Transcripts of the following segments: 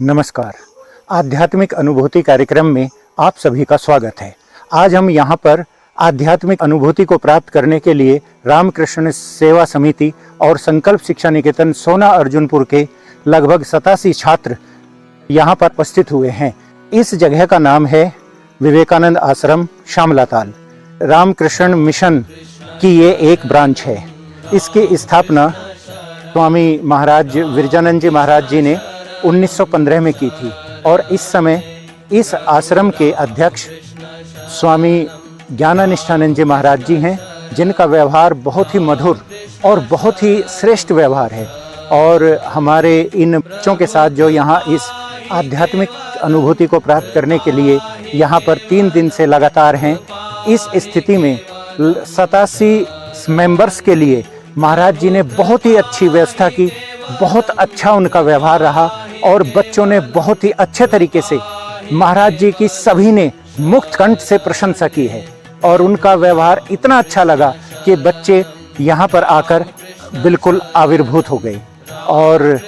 नमस्कार। आध्यात्मिक अनुभूति कार्यक्रम में आप सभी का स्वागत है। आज हम यहाँ पर आध्यात्मिक अनुभूति को प्राप्त करने के लिए रामकृष्ण सेवा समिति और संकल्प शिक्षा निकेतन सोना अर्जुनपुर के लगभग 87 छात्र यहाँ पर उपस्थित हुए हैं। इस जगह का नाम है विवेकानंद आश्रम श्यामलाताल। रामकृष्ण मिशन की ये एक ब्रांच है। इसकी स्थापना स्वामी महाराज विरजानंद जी महाराज जी ने 1915 में की थी और इस समय इस आश्रम के अध्यक्ष स्वामी ज्ञानानिष्ठानंद जी महाराज जी हैं, जिनका व्यवहार बहुत ही मधुर और बहुत ही श्रेष्ठ व्यवहार है। और हमारे इन बच्चों के साथ जो यहाँ इस आध्यात्मिक अनुभूति को प्राप्त करने के लिए यहाँ पर 3 दिन से लगातार हैं, इस स्थिति में 87 मेंबर्स के लिए महाराज जी ने बहुत ही अच्छी व्यवस्था की। बहुत अच्छा उनका व्यवहार रहा और बच्चों ने बहुत ही अच्छे तरीके से महाराज जी की सभी ने मुक्त कंठ से प्रशंसा की है और उनका व्यवहार इतना अच्छा लगा कि बच्चे यहाँ पर आकर बिल्कुल आविर्भूत हो गए। और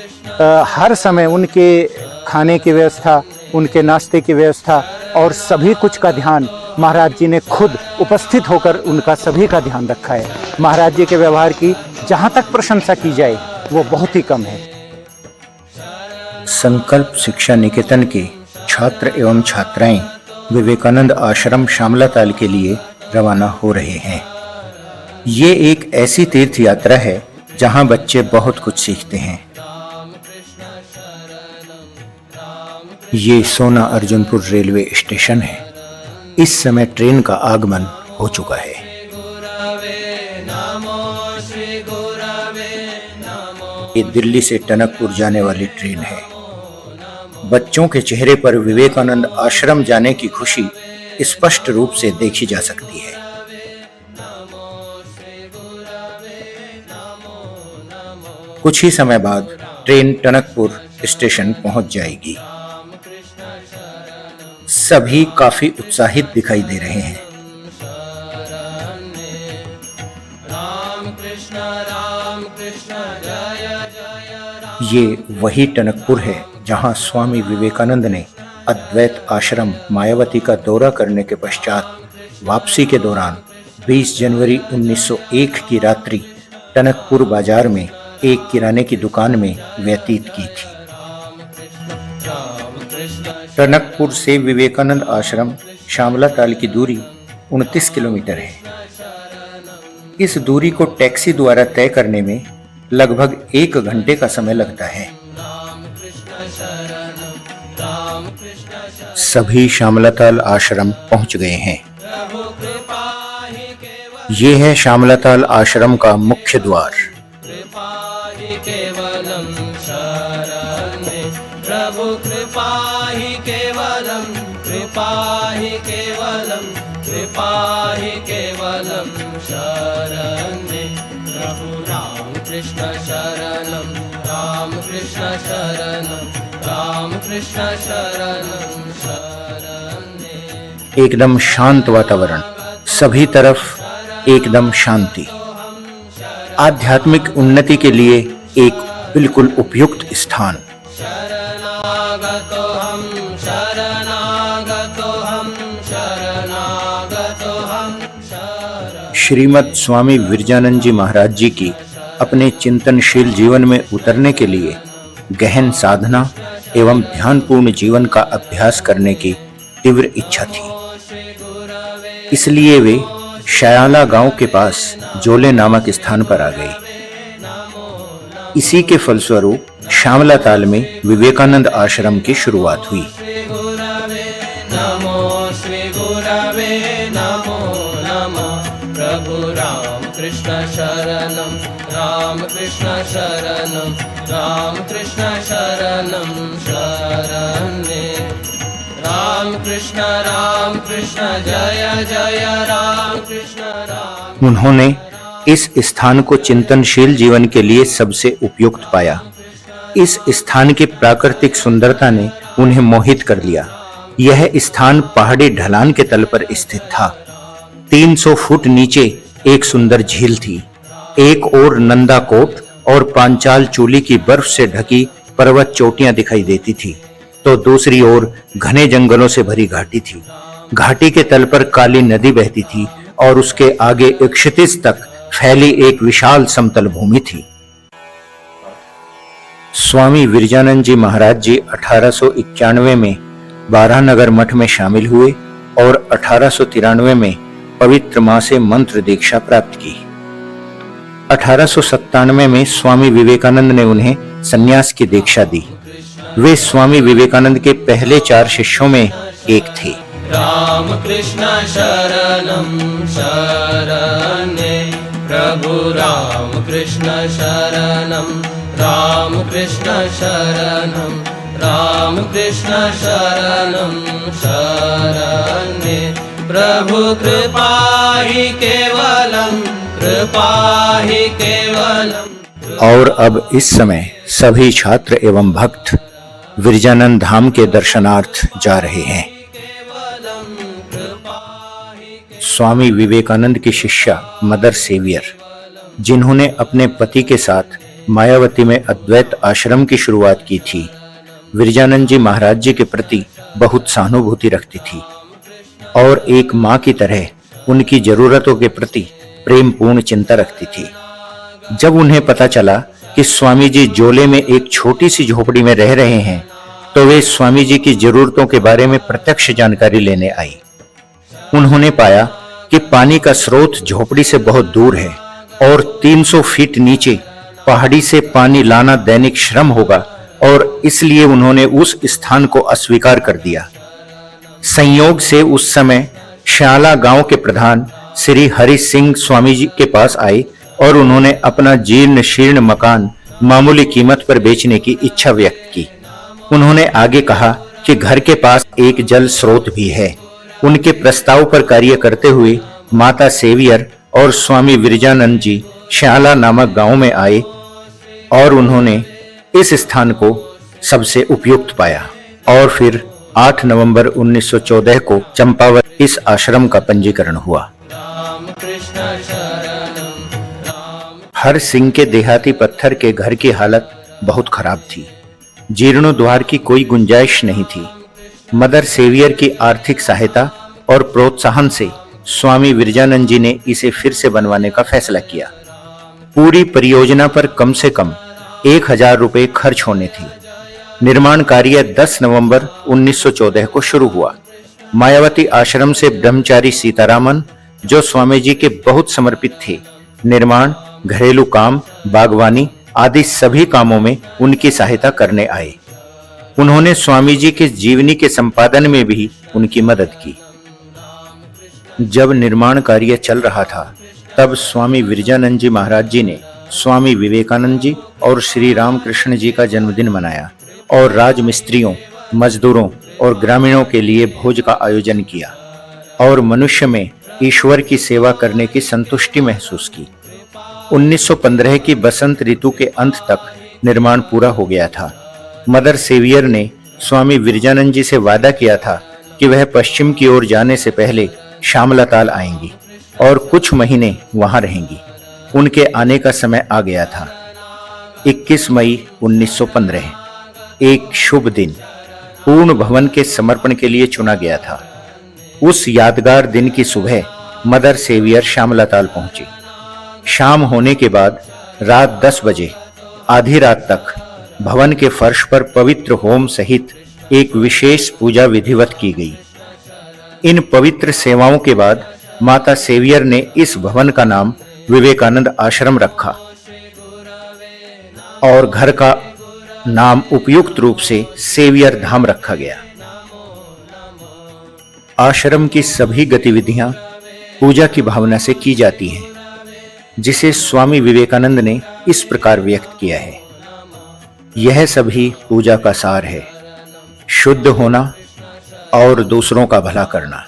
हर समय उनके खाने की व्यवस्था, उनके नाश्ते की व्यवस्था और सभी कुछ का ध्यान महाराज जी ने खुद उपस्थित होकर उनका सभी का ध्यान रखा है। महाराज जी के व्यवहार की जहाँ तक प्रशंसा की जाए वो बहुत ही कम है। संकल्प शिक्षा निकेतन के छात्र एवं छात्राएं विवेकानंद आश्रम श्यामलाताल के लिए रवाना हो रहे हैं। ये एक ऐसी तीर्थ यात्रा है जहां बच्चे बहुत कुछ सीखते हैं। ये सोना अर्जुनपुर रेलवे स्टेशन है। इस समय ट्रेन का आगमन हो चुका है। ये दिल्ली से टनकपुर जाने वाली ट्रेन है। बच्चों के चेहरे पर विवेकानंद आश्रम जाने की खुशी स्पष्ट रूप से देखी जा सकती है। कुछ ही समय बाद ट्रेन टनकपुर स्टेशन पहुंच जाएगी। सभी काफी उत्साहित दिखाई दे रहे हैं। ये वही टनकपुर है जहां स्वामी विवेकानंद ने अद्वैत आश्रम मायावती का दौरा करने के पश्चात वापसी के दौरान 20 जनवरी 1901 की रात्रि टनकपुर बाजार में एक किराने की दुकान में व्यतीत की थी। टनकपुर से विवेकानंद आश्रम श्यामलाताल की दूरी 29 किलोमीटर है। इस दूरी को टैक्सी द्वारा तय करने में लगभग 1 घंटे का समय लगता है। सभी श्यामलाताल आश्रम पहुंच गए हैं। ये है श्यामलाताल आश्रम का मुख्य द्वार। प्रभु कृपा ही केवलम, कृपा ही केवलम, कृपा ही केवलम शरण्ये प्रभु राम कृष्ण शरणम, राम कृष्ण शरणम, राम कृष्ण शरणम शरण्ये। एकदम शांत वातावरण, सभी तरफ एकदम शांति। आध्यात्मिक उन्नति के लिए एक बिल्कुल उपयुक्त स्थान। शरणागतो हम, शरणागतो हम, शरणागतो हम। श्रीमद् स्वामी विरजानंद जी महाराज जी की अपने चिंतनशील जीवन में उतरने के लिए गहन साधना एवं ध्यानपूर्ण जीवन का अभ्यास करने की तीव्र इच्छा थी। इसलिए वे शयाला गांव के पास जोले नामक स्थान पर आ गए। इसी के फलस्वरूप श्यामलाताल में विवेकानंद आश्रम की शुरुआत हुई। नमो श्री गुरवे नमो नमः। प्रभु राम कृष्ण शरणम, राम कृष्ण शरणम, राम कृष्ण शरणम शरण्ये। राम कृष्ण जय जय राम कृष्ण राम। उन्होंने इस स्थान को चिंतनशील जीवन के लिए सबसे उपयुक्त पाया। इस स्थान की प्राकृतिक सुंदरता ने उन्हें मोहित कर लिया। यह स्थान पहाड़ी ढलान के तल पर स्थित था। 300 फुट नीचे एक सुंदर झील थी। एक ओर नंदा कोट और पांचाल चूली की बर्फ से ढकी पर्वत चोटियां दिखाई देती थी। तो दूसरी ओर घने जंगलों से भरी घाटी थी। घाटी के तल पर काली नदी बहती थी और उसके आगे एक क्षितिज तक फैली एक विशाल समतल भूमि थी। स्वामी विरजानंद जी महाराज जी 1891 में बारानगर मठ में शामिल हुए और 1893 में पवित्र मां से मंत्र दीक्षा प्राप्त की। 1897 में स्वामी विवेकानंद ने उन्हें संन्यास की दीक्षा दी। वे स्वामी विवेकानंद के पहले 4 शिष्यों में एक थे। राम कृष्ण शरणं शरणे प्रभु राम कृष्ण शरणं राम कृष्ण शरणं राम कृष्ण शरणं शरणे प्रभु कृपा ही केवलम कृपा ही केवलम। और अब इस समय सभी छात्र एवं भक्त विरजानंद धाम के दर्शनार्थ जा रहे हैं। स्वामी विवेकानंद की शिष्या मदर सेवियर, जिन्होंने अपने पति के साथ मायावती में अद्वैत आश्रम की शुरुआत की थी, विरजानंद जी महाराज जी के प्रति बहुत सहानुभूति रखती थी और एक मां की तरह उनकी जरूरतों के प्रति प्रेम पूर्ण चिंता रखती थी। जब उन्हें पता चला कि स्वामी जी जोले में एक छोटी सी झोपड़ी में रह रहे हैं, तो वे स्वामी जी की जरूरतों के बारे में प्रत्यक्ष जानकारी लेने आई। उन्होंने पाया कि पानी का स्रोत झोपड़ी से बहुत दूर है और 300 फीट नीचे पहाड़ी से पानी लाना दैनिक श्रम होगा और इसलिए उन्होंने उस स्थान को अस्वीकार कर दिया। संयोग से उस समय श्याला गांव के प्रधान श्री हरि सिंह स्वामी जी के पास आए और उन्होंने अपना जीर्ण शीर्ण मकान मामूली कीमत पर बेचने की इच्छा व्यक्त की। उन्होंने आगे कहा कि घर के पास एक जल स्रोत भी है। उनके प्रस्ताव पर कार्य करते हुए माता सेवियर और स्वामी विरजानंद जी श्याला नामक गांव में आए और उन्होंने इस स्थान को सबसे उपयुक्त पाया और फिर 8 नवंबर 1914 को चंपावत इस आश्रम का पंजीकरण हुआ। हर सिंह के देहाती पत्थर के घर की हालत बहुत खराब थी। जीर्णोद्धार की कोई गुंजाइश नहीं थी। मदर सेवियर की आर्थिक सहायता और प्रोत्साहन से स्वामी विरजानंद जी ने इसे फिर से बनवाने का फैसला किया। पूरी परियोजना पर कम से कम 1000 रुपए खर्च होने थे। निर्माण कार्य 10 नवंबर 1914 को शुरू हुआ। मायावती आश्रम से ब्रह्मचारी सीतारामन, जो स्वामी जी के बहुत समर्पित थे, निर्माण, घरेलू काम, बागवानी आदि सभी कामों में उनकी सहायता करने आए। उन्होंने स्वामी जी के जीवनी के संपादन में भी उनकी मदद की। जब निर्माण कार्य चल रहा था, तब स्वामी विरजानंद जी महाराज जी ने स्वामी विवेकानंद जी और श्री रामकृष्ण जी का जन्मदिन मनाया और राजमिस्त्रियों, मजदूरों और ग्रामीणों के लिए भोज का आयोजन किया और मनुष्य में ईश्वर की सेवा करने की संतुष्टि महसूस की। 1915 की बसंत ऋतु के अंत तक निर्माण पूरा हो गया था। मदर सेवियर ने स्वामी विरजानंद जी से वादा किया था कि वह पश्चिम की ओर जाने से पहले श्यामलाताल आएंगी और कुछ महीने वहां रहेंगी। उनके आने का समय आ गया था। 21 मई 1915 एक शुभ दिन पूर्ण भवन के समर्पण के लिए चुना गया था। उस यादगार दिन की सुबह मदर सेवियर श्यामलाताल पहुंची। शाम होने के बाद रात 10 बजे आधी रात तक भवन के फर्श पर पवित्र होम सहित एक विशेष पूजा विधिवत की गई। इन पवित्र सेवाओं के बाद माता सेवियर ने इस भवन का नाम विवेकानंद आश्रम रखा और घर का नाम उपयुक्त रूप से सेवियर धाम रखा गया। आश्रम की सभी गतिविधियां पूजा की भावना से की जाती हैं, जिसे स्वामी विवेकानंद ने इस प्रकार व्यक्त किया है। यह सभी पूजा का सार है, शुद्ध होना और दूसरों का भला करना।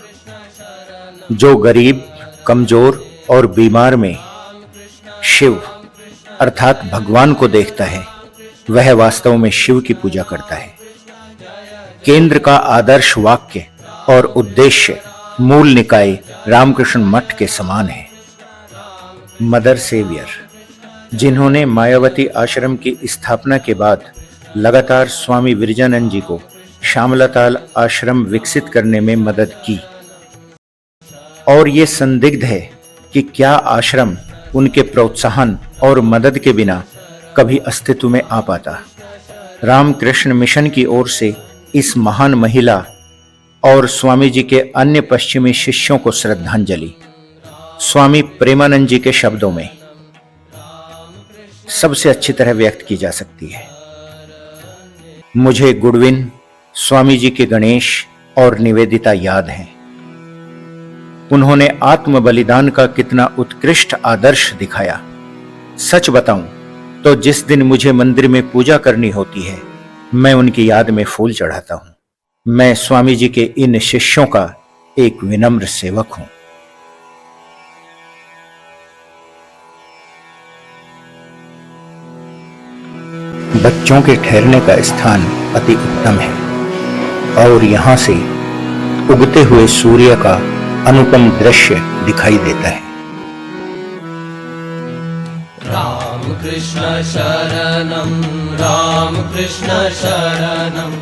जो गरीब, कमजोर और बीमार में शिव अर्थात भगवान को देखता है, वह वास्तव में शिव की पूजा करता है। केंद्र का आदर्श वाक्य और उद्देश्य मूल निकाय रामकृष्ण मठ के समान है। मदर सेवियर, जिन्होंने मायावती आश्रम की स्थापना के बाद लगातार स्वामी विरजानंद जी को श्यामलाताल आश्रम विकसित करने में मदद की और ये संदिग्ध है कि क्या आश्रम उनके प्रोत्साहन और मदद के बिना कभी अस्तित्व में आ पाता। रामकृष्ण मिशन की ओर से इस महान महिला और स्वामी जी के अन्य पश्चिमी शिष्यों को श्रद्धांजलि। स्वामी प्रेमानंद जी के शब्दों में सबसे अच्छी तरह व्यक्त की जा सकती है। मुझे गुडविन, स्वामी जी के गणेश और निवेदिता याद हैं। उन्होंने आत्म बलिदान का कितना उत्कृष्ट आदर्श दिखाया। सच बताऊं तो जिस दिन मुझे मंदिर में पूजा करनी होती है, मैं उनकी याद में फूल चढ़ाता हूं। मैं स्वामी जी के इन शिष्यों का एक विनम्र सेवक हूं। बच्चों के ठहरने का स्थान अति उत्तम है और यहां से उगते हुए सूर्य का अनुपम दृश्य दिखाई देता है। राम कृष्ण शरणं राम कृष्ण शरणं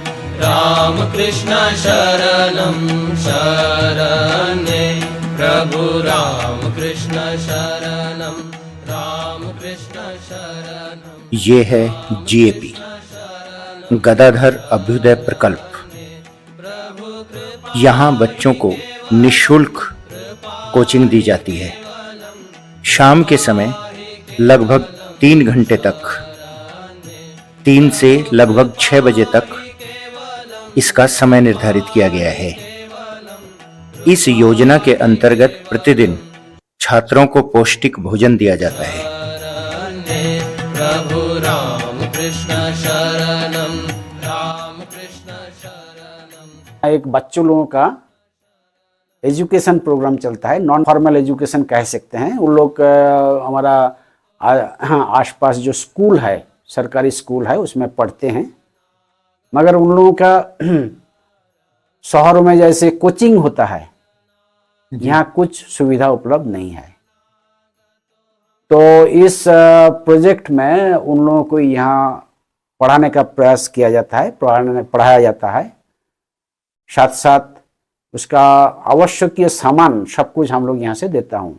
राम कृष्ण शरणं शरणे प्रभु राम कृष्ण शरणं राम कृष्ण शरणं। ये है जीएपी, गदाधर अभ्युदय प्रकल्प। यहाँ बच्चों को निःशुल्क कोचिंग दी जाती है। शाम के समय लगभग 3 घंटे तक, 3 से लगभग 6 बजे तक इसका समय निर्धारित किया गया है। इस योजना के अंतर्गत प्रतिदिन छात्रों को पौष्टिक भोजन दिया जाता है। प्रभु राम कृष्ण शरणं राम कृष्ण शरणं। एक बच्चों लोगों का एजुकेशन प्रोग्राम चलता है, नॉन फॉर्मल एजुकेशन कह सकते हैं। उन लोग हमारा आसपास जो स्कूल है, सरकारी स्कूल है, उसमें पढ़ते हैं। मगर उन लोगों का शहरों में जैसे कोचिंग होता है, यहाँ कुछ सुविधा उपलब्ध नहीं है। तो इस प्रोजेक्ट में उन लोगों को यहाँ पढ़ाने का प्रयास किया जाता है, पढ़ाया जाता है। साथ साथ उसका आवश्यकीय सामान सब कुछ हम लोग यहाँ से देता हूँ।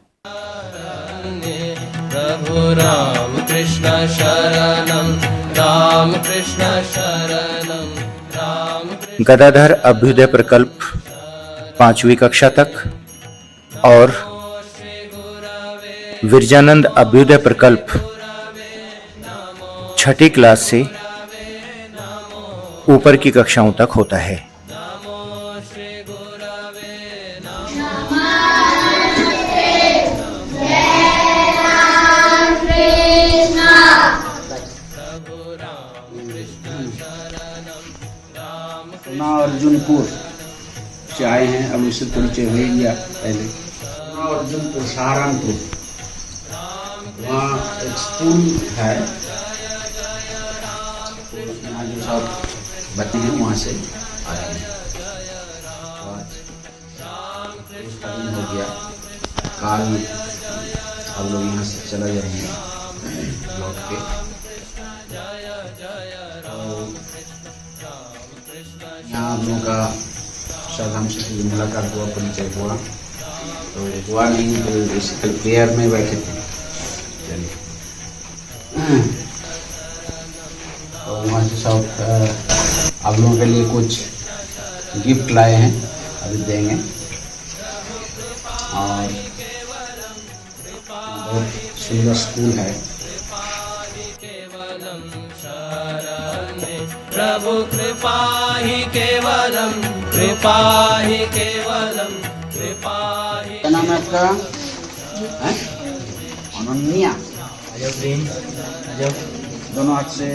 प्रभु राम कृष्ण शरणं राम कृष्ण शरणं राम कृष्ण। गदाधर अभ्युदय प्रकल्प 5वीं कक्षा तक और विरजानंद अभ्युदय प्रकल्प 6ठी क्लास से ऊपर की कक्षाओं तक होता है। अर्जुनपुर से आए हैं, अब उससे परिचय हो गया पहले। अर्जुनपुर सहारनपुर, वहाँ एक स्कूल है, यहाँ जो सब बच्चे हैं वहाँ से आए हैं। हो गया काल, हम लोग यहाँ से चला जाएंगे लौट के। यहाँ हम लोगों का शायद हमसे मुलाकात हुआ, परिचय हुआ, तो हुआ नहीं तो बेसिकल प्रेयर में बैठे थे। तो वहाँ से सब आप लोगों के लिए कुछ गिफ्ट लाए हैं, अभी देंगे। और बहुत सुंदर स्कूल है। प्रभु कृपा ही केवलम, कृपा ही केवलम, कृपा ही। क्या नाम है आपका? अनन्या। दोनों हाथ से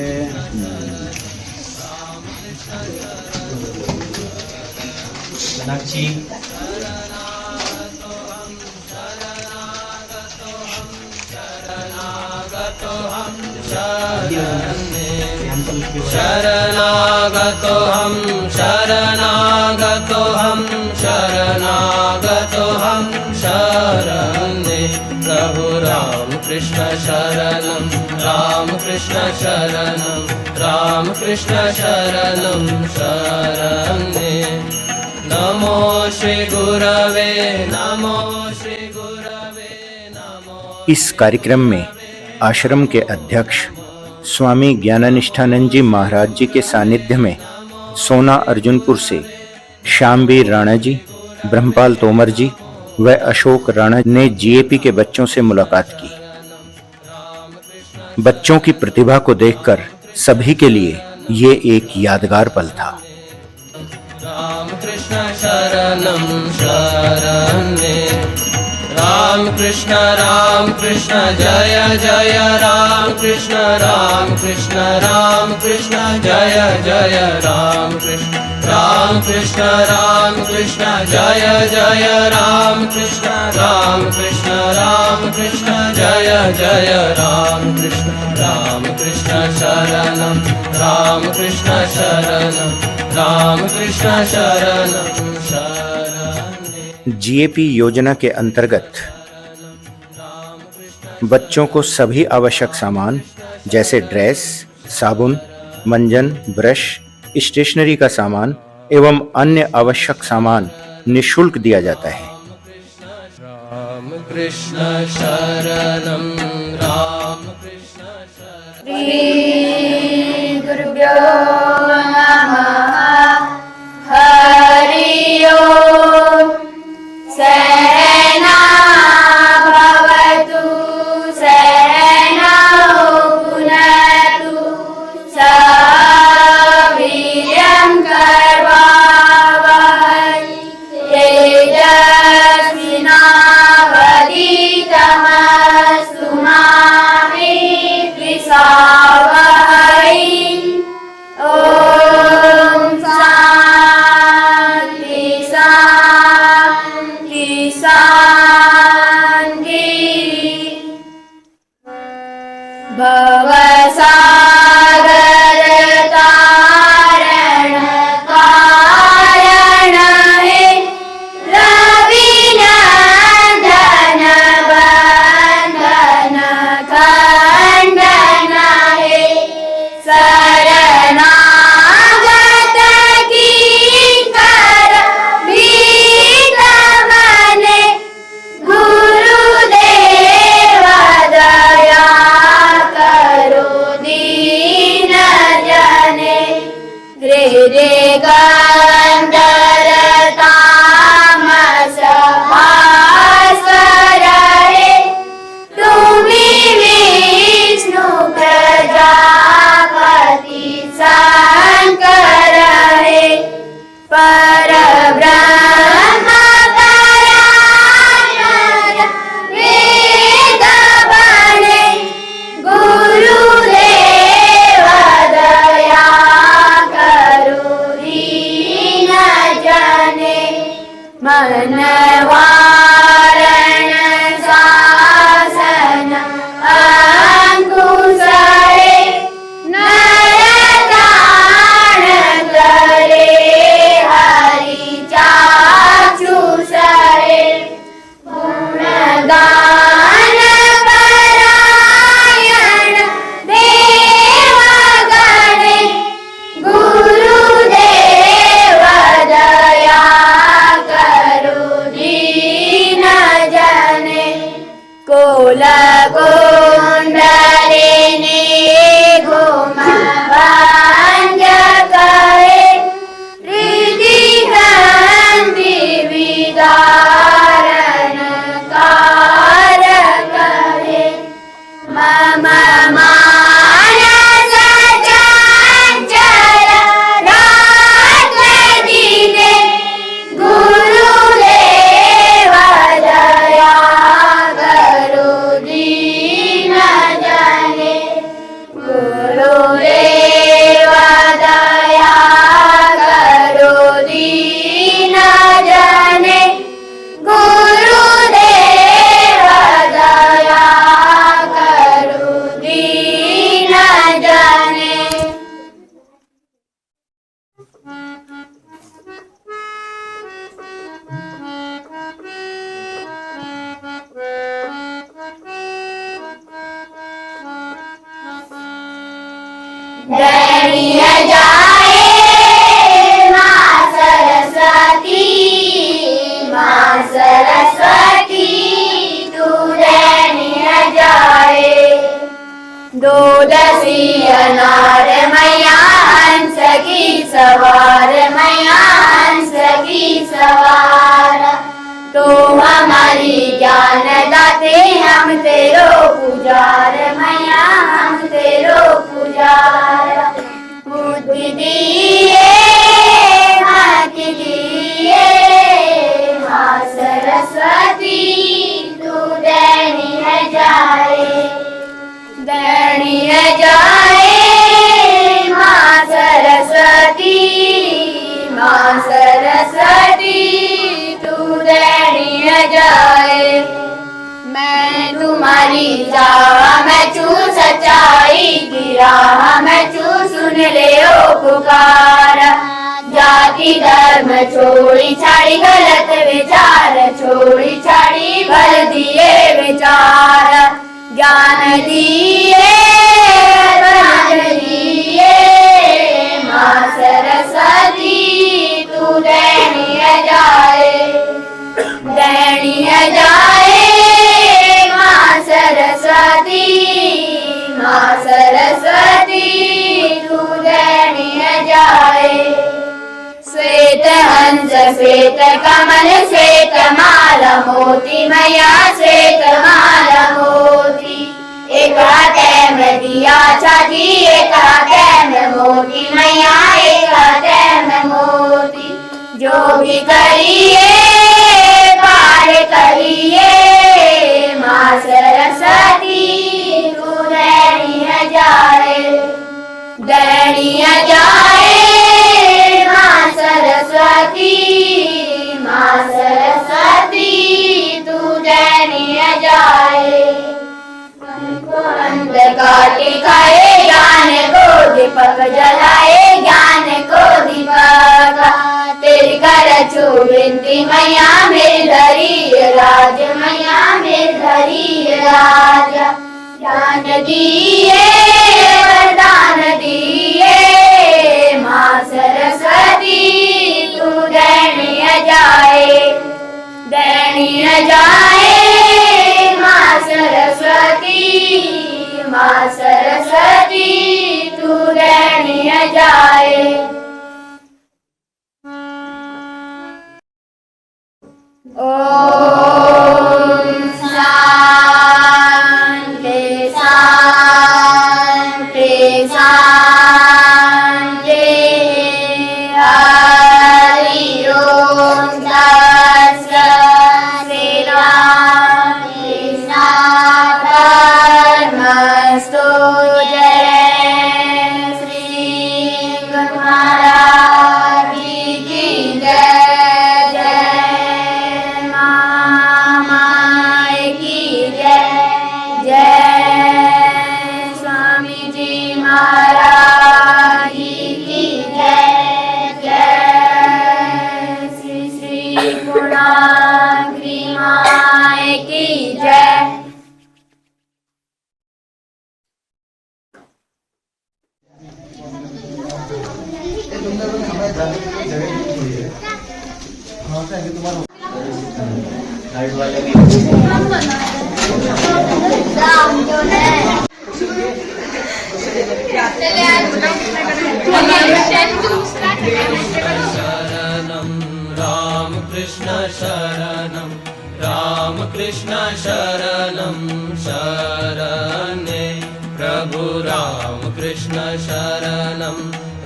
मीनाक्षी। शरणागतो हम शरणागतो हम शरणागतो हम शरणे प्रभु राम कृष्ण शरणं राम कृष्ण शरणं राम कृष्ण शरणं शरण्ये नमो श्री गुरवे नमो श्री गुरवे नमो। इस कार्यक्रम में आश्रम के अध्यक्ष स्वामी ज्ञाननिष्ठानंद जी महाराज जी के सानिध्य में सोना अर्जुनपुर से श्यामवीर राणा जी, ब्रह्मपाल तोमर जी व अशोक राणा ने जीएपी के बच्चों से मुलाकात की। बच्चों की प्रतिभा को देखकर सभी के लिए ये एक यादगार पल था। राम कृष्ण शरणं शरण्ये राम कृष्ण जय जय राम कृष्ण जय जय राम कृष्ण जय जय राम कृष्ण जय जय राम कृष्ण शरणं राम कृष्ण शरणं शरण्ये। जीएपी योजना के अंतर्गत बच्चों को सभी आवश्यक सामान जैसे ड्रेस, साबुन, मंजन, ब्रश, स्टेशनरी का सामान एवं अन्य आवश्यक सामान निःशुल्क दिया जाता है। राम कृष्ण शरणं राम कृष्ण श्री गुरुभ्यो नमः। हरि ओम। सहना भवतु सहनौ भुनक्तु सह वीर्यं करवावहै तेजस्विनावधीतमस्तु मा विद्विषावहै। ओम शांति शांति शांति। भवसागर तारण कारण हे रविनंदन बंधन खंडन हे शरणागत किंकर भीतमने गुरुदेव दया करो दीन जने। हृदय गंधर तामस भास्कर हे तुमी विष्णु प्रजापति शंकर हे परब्रह्म परायण वेद बने गुरुदेव दया करो दीन जने। मन वारण शासन अंकुश हे नरताण करे हरि चाक्षुष हे गुणगान परायण देवगणे गुरुदेव दया करो दीन दयनीय जाए माँ सरस्वती, माँ सरस्वती तू दयनीय जाए। दूधसी अनार मैया हंस की सवार, मैया हंस की सवार। तो हमारी ज्ञान दाते हम तेरो पुजार, मैया हम तेरो पुजार। बुद्धि दिए मति दिए माँ सरस्वती तू दयनीय जाए, दयनीय जाए माँ सरस्वती, माँ सरस्वती तू दयनीय जाए। मैं तुम्हारी चाह मैं चू सच्चाई की राह, मैं चू सुन ले ओ पुकार। जाति धर्म छोड़ी छाड़ी गलत विचार, छोड़ी छाड़ी भल दिए विचार। ज्ञान दिए ज्ञान दिए माँ सरस्वती तू दयनीय जाए, दयनीय जाए माँ सरस्वती, माँ सरस्वती तू दयनीय जाए। श्वेत हंस श्वेत कमल श्वेत माला मोती, मैया श्वेत माला मोती। एक हाथे में दिया छाती, एक हाथे में मोती, मैया एक हाथे में मोती। जो भी करिए पार करिए माँ सरस्वती तू दयनीय जाए, दयनीय जाए माँ सरस्वती, माँ सरस्वती तू दयनीय जाए। अंधकार टिकाए ज्ञान को दीपक जलाए, ज्ञान को दीपक। तेरी कर छू विनती मैया मेरी धरी राज, मैया मेरी धरी राज। ज्ञान दिए वरदान दिए माँ सरस्वती तू दयनीय जाए, दयनीय जाए माँ सरस्वती, माँ सरस्वती तू दयनीय जाए। ओम शांति शांति शांति। हरि ओम तत्सत्। श्री राम कृष्णार्पणमस्तु। जय श्री गुरु महाराज की जय। शरणं राम कृष्ण शरणं राम कृष्ण शरणं शरणे प्रभु राम कृष्ण शरणं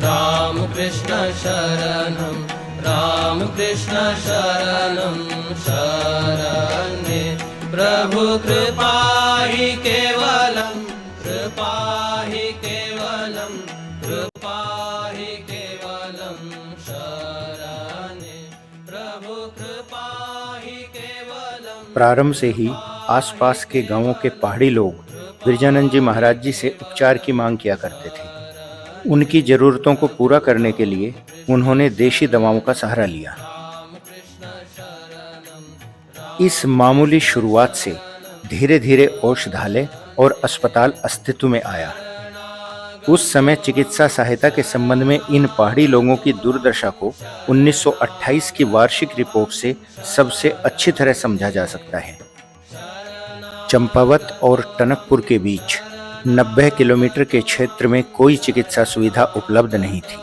राम कृष्ण शरणं राम कृष्ण शरणं शरणे प्रभु कृपा हि केवलं कृपा हि केवलं कृपा हि केवलं शरणे प्रभु कृपा हि केवलं। प्रारंभ से ही आसपास के गांवों के पहाड़ी लोग गिरजानंद जी महाराज जी से उपचार की मांग किया करते थे। उनकी जरूरतों को पूरा करने के लिए उन्होंने देशी दवाओं का सहारा लिया। इस मामूली शुरुआत से धीरे धीरे औषधालय और अस्पताल अस्तित्व में आया। उस समय चिकित्सा सहायता के संबंध में इन पहाड़ी लोगों की दुर्दशा को 1928 की वार्षिक रिपोर्ट से सबसे अच्छी तरह समझा जा सकता है। चंपावत और टनकपुर के बीच 90 किलोमीटर के क्षेत्र में कोई चिकित्सा सुविधा उपलब्ध नहीं थी,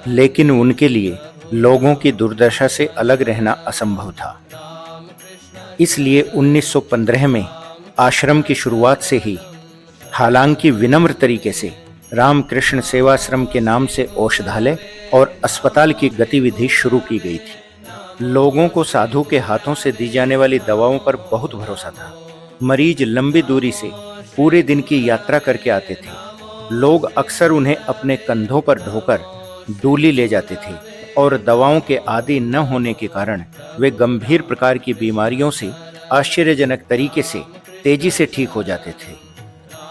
लेकिन उनके लिए लोगों की दुर्दशा से अलग रहना असंभव था। इसलिए 1915 में आश्रम की शुरुआत से ही, हालांकि विनम्र तरीके से, रामकृष्ण सेवाश्रम के नाम से औषधालय और अस्पताल की गतिविधि शुरू की गई थी। लोगों को साधु के हाथों से दी जाने वाली दवाओं पर बहुत भरोसा था। मरीज लंबी दूरी से पूरे दिन की यात्रा करके आते थे। लोग अक्सर उन्हें अपने कंधों पर ढोकर डोली ले जाते थे और दवाओं के आदी न होने के कारण वे गंभीर प्रकार की बीमारियों से आश्चर्यजनक तरीके से तेजी से ठीक हो जाते थे।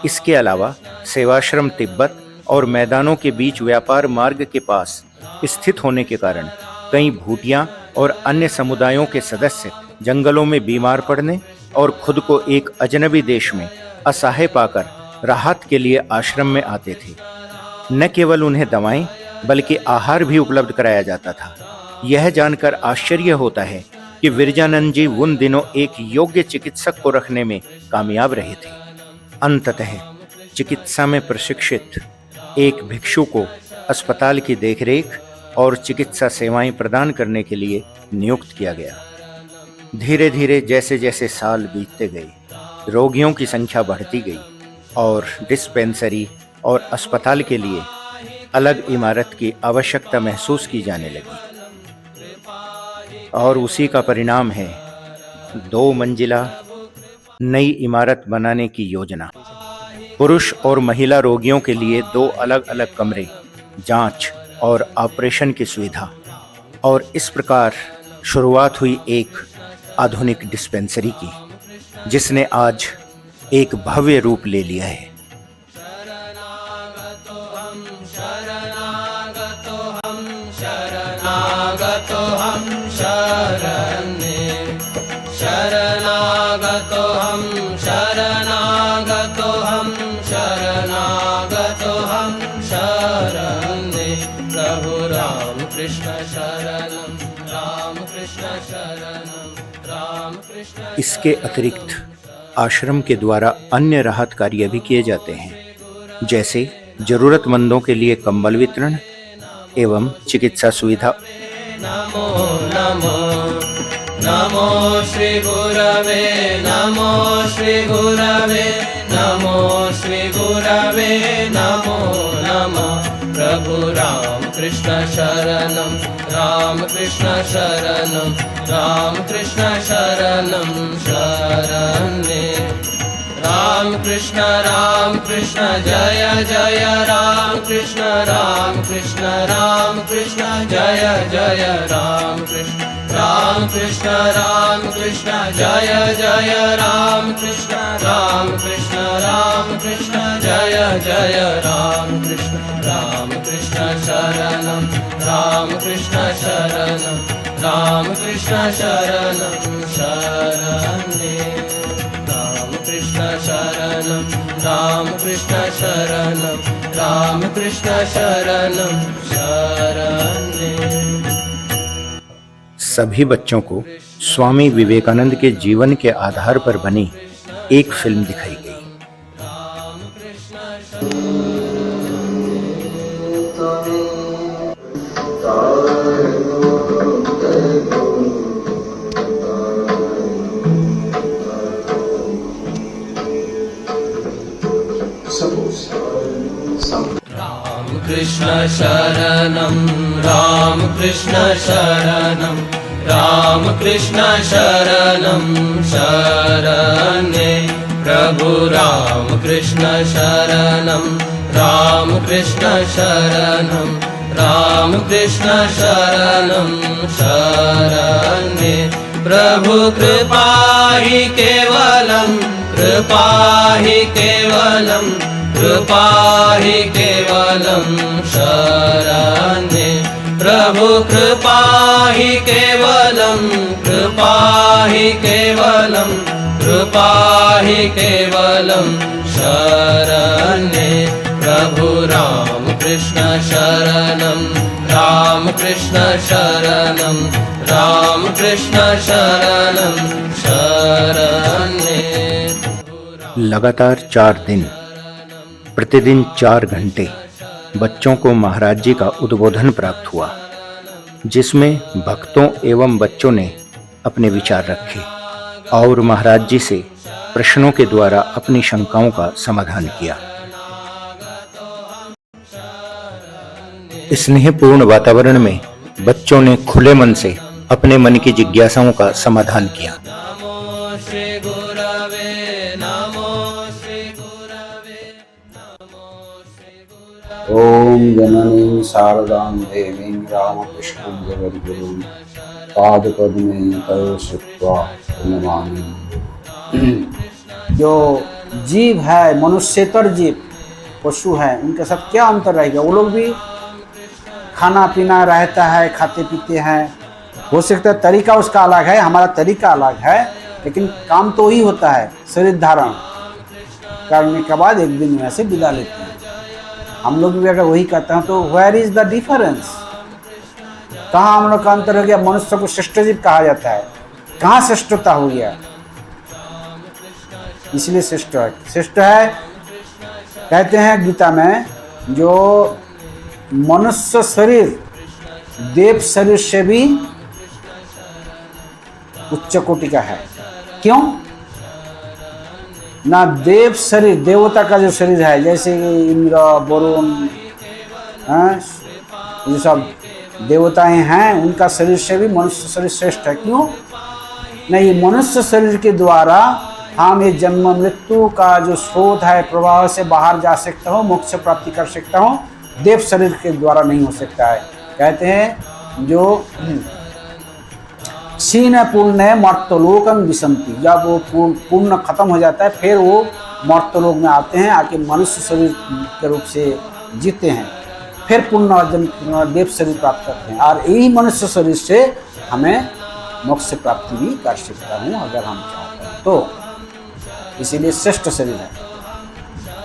इसके अलावा सेवाश्रम तिब्बत और मैदानों के बीच व्यापार मार्ग के पास स्थित होने के कारण कई भूटिया और अन्य समुदायों के सदस्य जंगलों में बीमार पड़ने और खुद को एक अजनबी देश में असहाय पाकर राहत के लिए आश्रम में आते थे। न केवल उन्हें दवाएं बल्कि आहार भी उपलब्ध कराया जाता था। यह जानकर आश्चर्य होता है कि विरजानंद जी उन दिनों एक योग्य चिकित्सक को रखने में कामयाब रहे थे। अंततः चिकित्सा में प्रशिक्षित एक भिक्षु को अस्पताल की देखरेख और चिकित्सा सेवाएं प्रदान करने के लिए नियुक्त किया गया। धीरे धीरे जैसे जैसे साल बीतते गए, रोगियों की संख्या बढ़ती गई और डिस्पेंसरी और अस्पताल के लिए अलग इमारत की आवश्यकता महसूस की जाने लगी। और उसी का परिणाम है 2 मंजिला नई इमारत बनाने की योजना। पुरुष और महिला रोगियों के लिए 2 अलग अलग कमरे, जांच और ऑपरेशन की सुविधा। और इस प्रकार शुरुआत हुई एक आधुनिक डिस्पेंसरी की, जिसने आज एक भव्य रूप ले लिया है। शरणागतोऽहं शरण्ये शरणागतोऽहं शरणागतोऽहं शरणागतोऽहं शरण्ये प्रभु रामकृष्ण शरणं रामकृष्ण शरणं रामकृष्ण। इसके अतिरिक्त आश्रम के द्वारा अन्य राहत कार्य भी किए जाते हैं, जैसे जरूरतमंदों के लिए कंबल वितरण एवं चिकित्सा सुविधा। नमो नमो नमो श्री गुरवे नमो श्री गुरवे नमो श्री गुरवे नमो नमो प्रभु रामकृष्ण शरणं रामकृष्ण शरणं रामकृष्ण शरणं शरण्ये रामकृष्ण रामकृष्ण जय जय रामकृष्ण रामकृष्ण रामकृष्ण जय जय रामकृष्ण रामकृष्ण रामकृष्ण जय जय रामकृष्ण रामकृष्ण रामकृष्ण जय जय रामकृष्ण रामकृष्ण शरणं रामकृष्ण शरणं रामकृष्ण शरणं शरण्ये रामकृष्ण शरणं रामकृष्ण शरणं रामकृष्ण शरणं शरण्ये। सभी बच्चों को स्वामी विवेकानंद के जीवन के आधार पर बनी एक फिल्म दिखाई गई। रामकृष्ण शरणं रामकृष्ण शरणं रामकृष्ण शरणं शरण्ये प्रभु रामकृष्ण शरणं रामकृष्ण शरणं रामकृष्ण शरणं शरण्ये प्रभु कृपा हि केवलं कृपा हि केवलं कृपा हि केवलं शरण्ये प्रभु कृपा हि केवलं कृपा हि केवलं कृपा हि केवलं शरण्ये। कृष्ण शरणं राम कृष्ण शरणं राम कृष्ण शरणं शरण्ये। लगातार 4 दिन प्रतिदिन 4 घंटे बच्चों को महाराज जी का उद्बोधन प्राप्त हुआ, जिसमें भक्तों एवं बच्चों ने अपने विचार रखे और महाराज जी से प्रश्नों के द्वारा अपनी शंकाओं का समाधान किया। स्नेहपूर्ण वातावरण में बच्चों ने खुले मन से अपने मन की जिज्ञासाओं का समाधान किया। नमो श्री गुरवे नमो श्री गुरवे नमो श्री गुरवे। ओम जननीं शारदां देवीं रामकृष्णं जगद्गुरुं पादपद्मे तव श्रुत्वा प्रणमामि। जो जीव है, मनुष्यतर जीव, पशु है, उनके साथ क्या अंतर रहेगा? वो लोग भी खाना पीना रहता है, खाते पीते हैं, हो सकता है तरीका उसका अलग है, हमारा तरीका अलग है, लेकिन काम तो वही होता है। शरीर धारण करने के बाद एक दिन यहाँ से विदा लेते हैं। हम लोग भी अगर वही करते हैं तो वेयर इज द डिफरेंस? कहाँ हम लोग का अंतर हो गया? मनुष्य को श्रेष्ठ जीव कहा जाता है, कहाँ श्रेष्ठता हो गया? इसलिए श्रेष्ठ है। श्रेष्ठ है कहते हैं गीता में, जो मनुष्य शरीर देव शरीर से भी उच्च कोटि का है। क्यों? ना देव शरीर, देवता का जो शरीर है, जैसे इंद्र, वरुण, ये सब देवताएं हैं, उनका शरीर से भी मनुष्य शरीर श्रेष्ठ है। क्यों? नहीं, मनुष्य शरीर के द्वारा हम ये जन्म मृत्यु का जो स्रोत है, प्रवाह से बाहर जा सकता हूँ, मोक्ष प्राप्ति कर सकता हूँ। देव शरीर के द्वारा नहीं हो सकता है। कहते हैं जो क्षीण पुण्य मर्त्यलोकं विशन्ति, जब वो पुण्य खत्म हो जाता है फिर वो मर्त्यलोक में आते हैं, आके मनुष्य शरीर के रूप से जीते हैं, फिर पुण्य अर्जन देव शरीर प्राप्त करते हैं। और यही मनुष्य शरीर से हमें मोक्ष प्राप्ति भी कर सकता हूँ अगर हम चाहते हैं तो। इसीलिए श्रेष्ठ शरीर है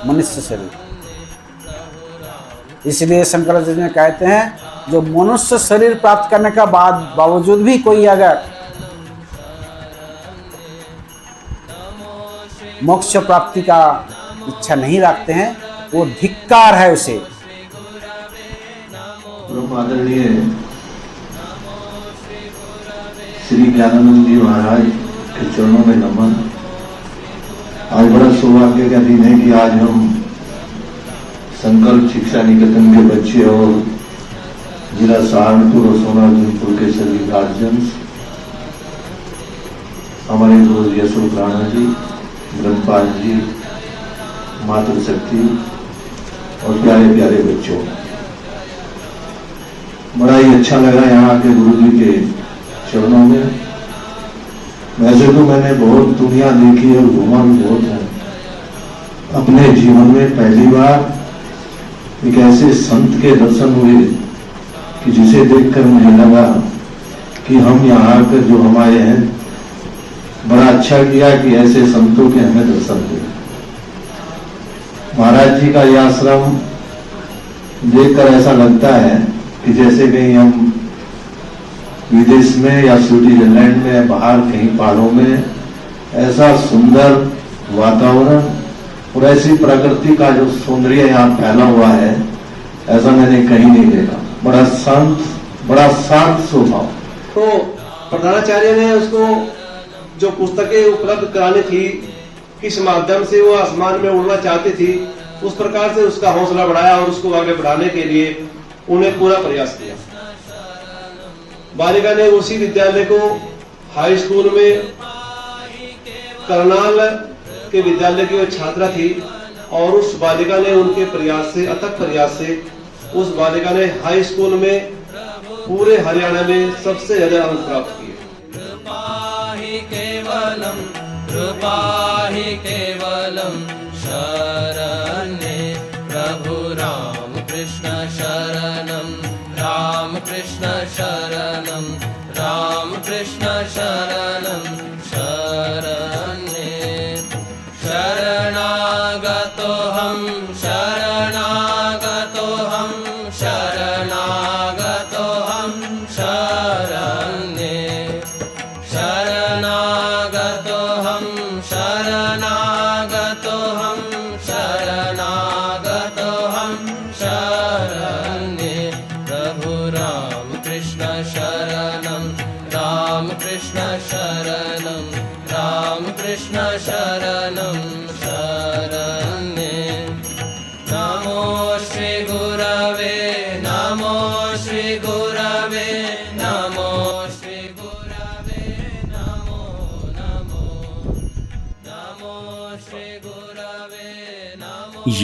मनुष्य शरीर। इसलिए शंकराचार्य कहते हैं, जो मनुष्य शरीर प्राप्त करने का बावजूद भी कोई अगर मोक्ष प्राप्ति का इच्छा नहीं रखते हैं, वो धिक्कार है उसे। आदरणीय श्री ज्ञानानंद जी महाराज के चरणों में नमन। आज बड़ा सौभाग्य का दिन है कि आज हम संकल्प शिक्षा निकेतन के बच्चे और जिला सहारनपुर और सोनार्जुनपुर के सभी गार्जियंस, हमारे गुरु यशोक राणा जी, ब्रह्मपाल जी, मातृशक्ति और प्यारे प्यारे बच्चों, बड़ा ही अच्छा लगा यहाँ के गुरु जी के चरणों में। वैसे तो मैंने बहुत दुनिया देखी और घूमा भी बहुत है, अपने जीवन में पहली बार एक ऐसे संत के दर्शन हुए कि जिसे देखकर मुझे लगा कि हम यहाँ आकर जो हमारे हैं, बड़ा अच्छा किया कि ऐसे संतों के हमें दर्शन हुए। महाराज जी का यह आश्रम देखकर ऐसा लगता है कि जैसे कहीं हम विदेश में या स्विट्जरलैंड में, बाहर कहीं पहाड़ों में, ऐसा सुंदर वातावरण और ऐसी प्रकृति का जो सौंदर्य यहाँ फैला हुआ है, ऐसा मैंने कहीं नहीं देखा। बड़ा शांत स्वभाव। तो प्रधानाचार्य ने उसको जो पुस्तकें उपलब्ध करानी थी, किस माध्यम से वो आसमान में उड़ना चाहती थी, उस प्रकार से उसका हौसला बढ़ाया और उसको आगे बढ़ाने के लिए उन्हें पूरा प्रयास किया। बालिका ने उसी विद्यालय को हाई स्कूल में, करनाल के विद्यालय की वो छात्रा थी, और उस बालिका ने उनके प्रयास से, अथक प्रयास से, उस बालिका ने हाई स्कूल में पूरे हरियाणा में सबसे ज्यादा अंक प्राप्त किए। कृपा ही केवलम शरण्ये प्रभु राम कृष्ण शरणम राम कृष्ण शरणम राम कृष्ण शरणम शरण्ये शरणागतो हम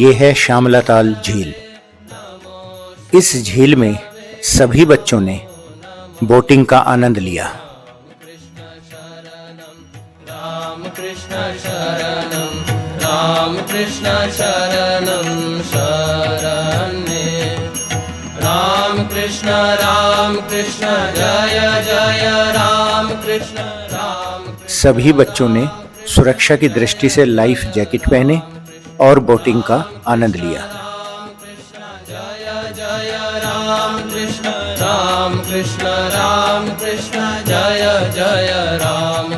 ये है श्यामलाताल झील। इस झील में सभी बच्चों ने बोटिंग का आनंद लिया। राम कृष्ण शरणं राम कृष्ण शरणं शरण्ये राम कृष्ण जय जय राम कृष्ण राम। सभी बच्चों ने सुरक्षा की दृष्टि से लाइफ जैकेट पहने और बोटिंग का आनंद लिया। जय जय राम कृष्ण जय जय राम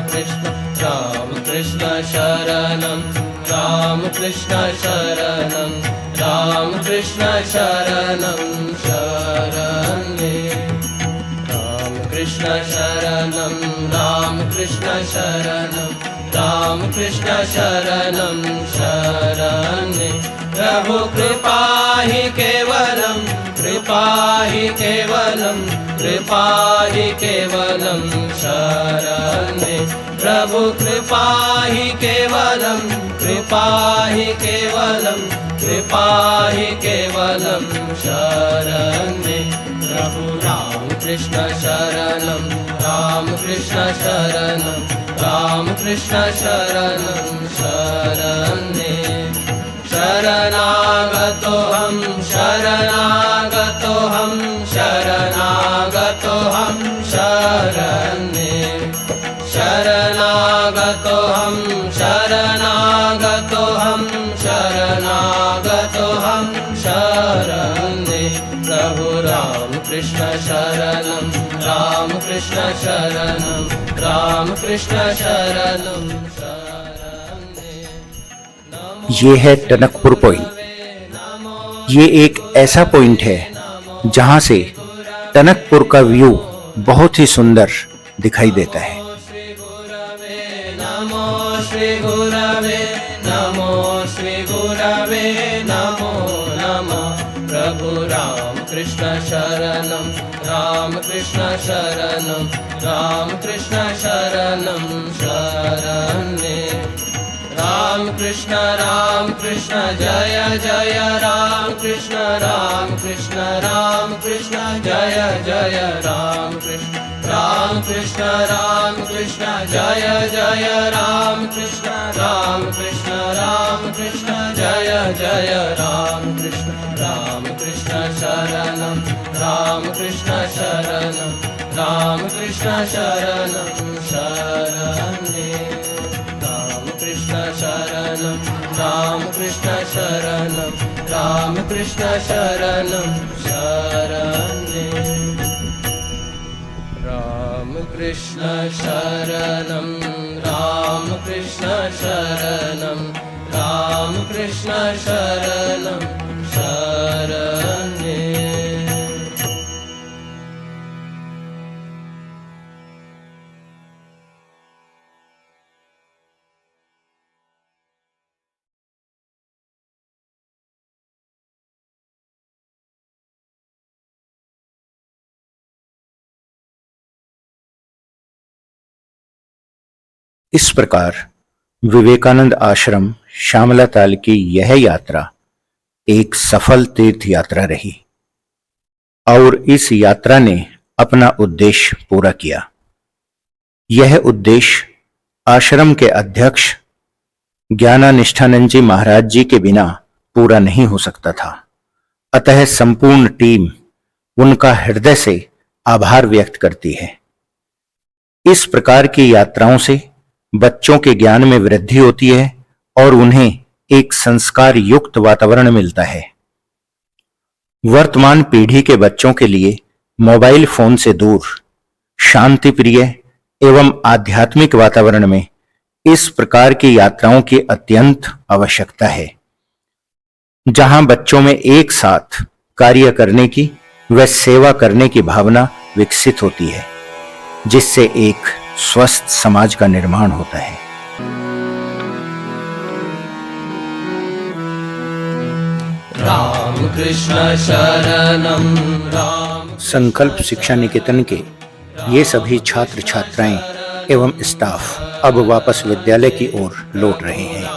कृष्ण शरणं राम कृष्ण शरणं शरण्ये राम कृष्ण शरणं शरण्ये प्रभु कृपा हि केवलं शरण्ये प्रभु कृपा हि केवलं शरण्ये प्रभु राम कृष्ण शरणं शरण्ये शरणागतोऽहं शरण्ये शरण्ये प्रभु राम कृष्ण शरणं शरण्ये। ये है टनकपुर पॉइंट। ये एक ऐसा पॉइंट है जहां से टनकपुर का व्यू बहुत ही सुंदर दिखाई देता है। नमो नमः प्रभु राम कृष्ण शरणं शरण्ये राम कृष्ण जय जय राम कृष्ण जय जय राम कृष्ण जय जय राम कृष्ण जय जय राम कृष्ण शरणं शरण्ये राम कृष्ण शरणं शरण्ये राम कृष्ण शरणं शरण्ये। इस प्रकार विवेकानंद आश्रम श्यामलाताल की यह यात्रा एक सफल तीर्थ यात्रा रही और इस यात्रा ने अपना उद्देश्य पूरा किया। यह उद्देश्य आश्रम के अध्यक्ष ज्ञानानिष्ठानंद जी महाराज जी के बिना पूरा नहीं हो सकता था। अतः संपूर्ण टीम उनका हृदय से आभार व्यक्त करती है। इस प्रकार की यात्राओं से बच्चों के ज्ञान में वृद्धि होती है और उन्हें एक संस्कार युक्त वातावरण मिलता है। वर्तमान पीढ़ी के बच्चों के लिए मोबाइल फोन से दूर शांति प्रिय एवं आध्यात्मिक वातावरण में इस प्रकार की यात्राओं की अत्यंत आवश्यकता है, जहां बच्चों में एक साथ कार्य करने की व सेवा करने की भावना विकसित होती है, जिससे एक स्वस्थ समाज का निर्माण होता है। राम कृष्ण शरणं राम। संकल्प शिक्षा निकेतन के ये सभी छात्र छात्राएं एवं स्टाफ अब वापस विद्यालय की ओर लौट रहे हैं।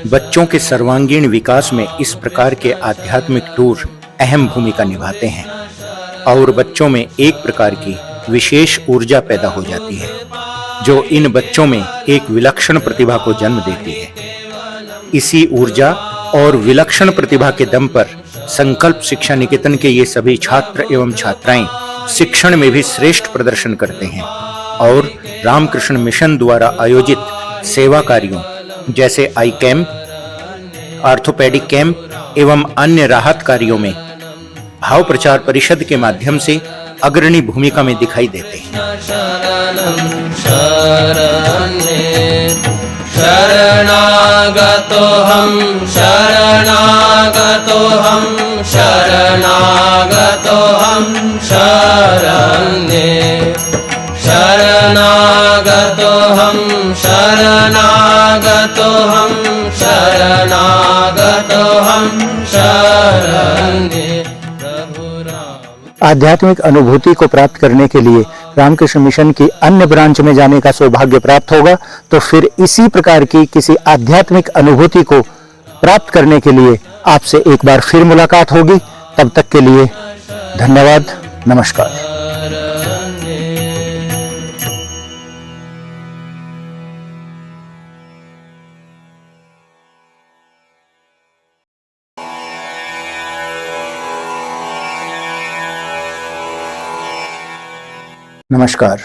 बच्चों के सर्वांगीण विकास में इस प्रकार के आध्यात्मिक टूर अहम भूमिका निभाते हैं और बच्चों में एक प्रकार की विशेष ऊर्जा पैदा हो जाती है जो इन बच्चों में एक विलक्षण प्रतिभा को जन्म देती है। इसी ऊर्जा और विलक्षण प्रतिभा के दम पर संकल्प शिक्षा निकेतन के ये सभी छात्र एवं छात्राएं शिक्षण में भी श्रेष्ठ प्रदर्शन करते हैं और रामकृष्ण मिशन द्वारा आयोजित सेवा कार्यों जैसे आई कैंप, ऑर्थोपेडिक कैंप एवं अन्य राहत कार्यों में भाव प्रचार परिषद के माध्यम से अग्रणी भूमिका में दिखाई देते हैं। शरणं शरण्ये शरणागतोऽहं शरणागतोऽहं शरणागतोऽहं शरण्ये शरणागतोऽहं शरणागतोऽहं शरणागतोऽहं शरण्ये। आध्यात्मिक अनुभूति को प्राप्त करने के लिए रामकृष्ण मिशन की अन्य ब्रांच में जाने का सौभाग्य प्राप्त होगा तो फिर इसी प्रकार की किसी आध्यात्मिक अनुभूति को प्राप्त करने के लिए आपसे एक बार फिर मुलाकात होगी। तब तक के लिए धन्यवाद, नमस्कार। नमस्कार।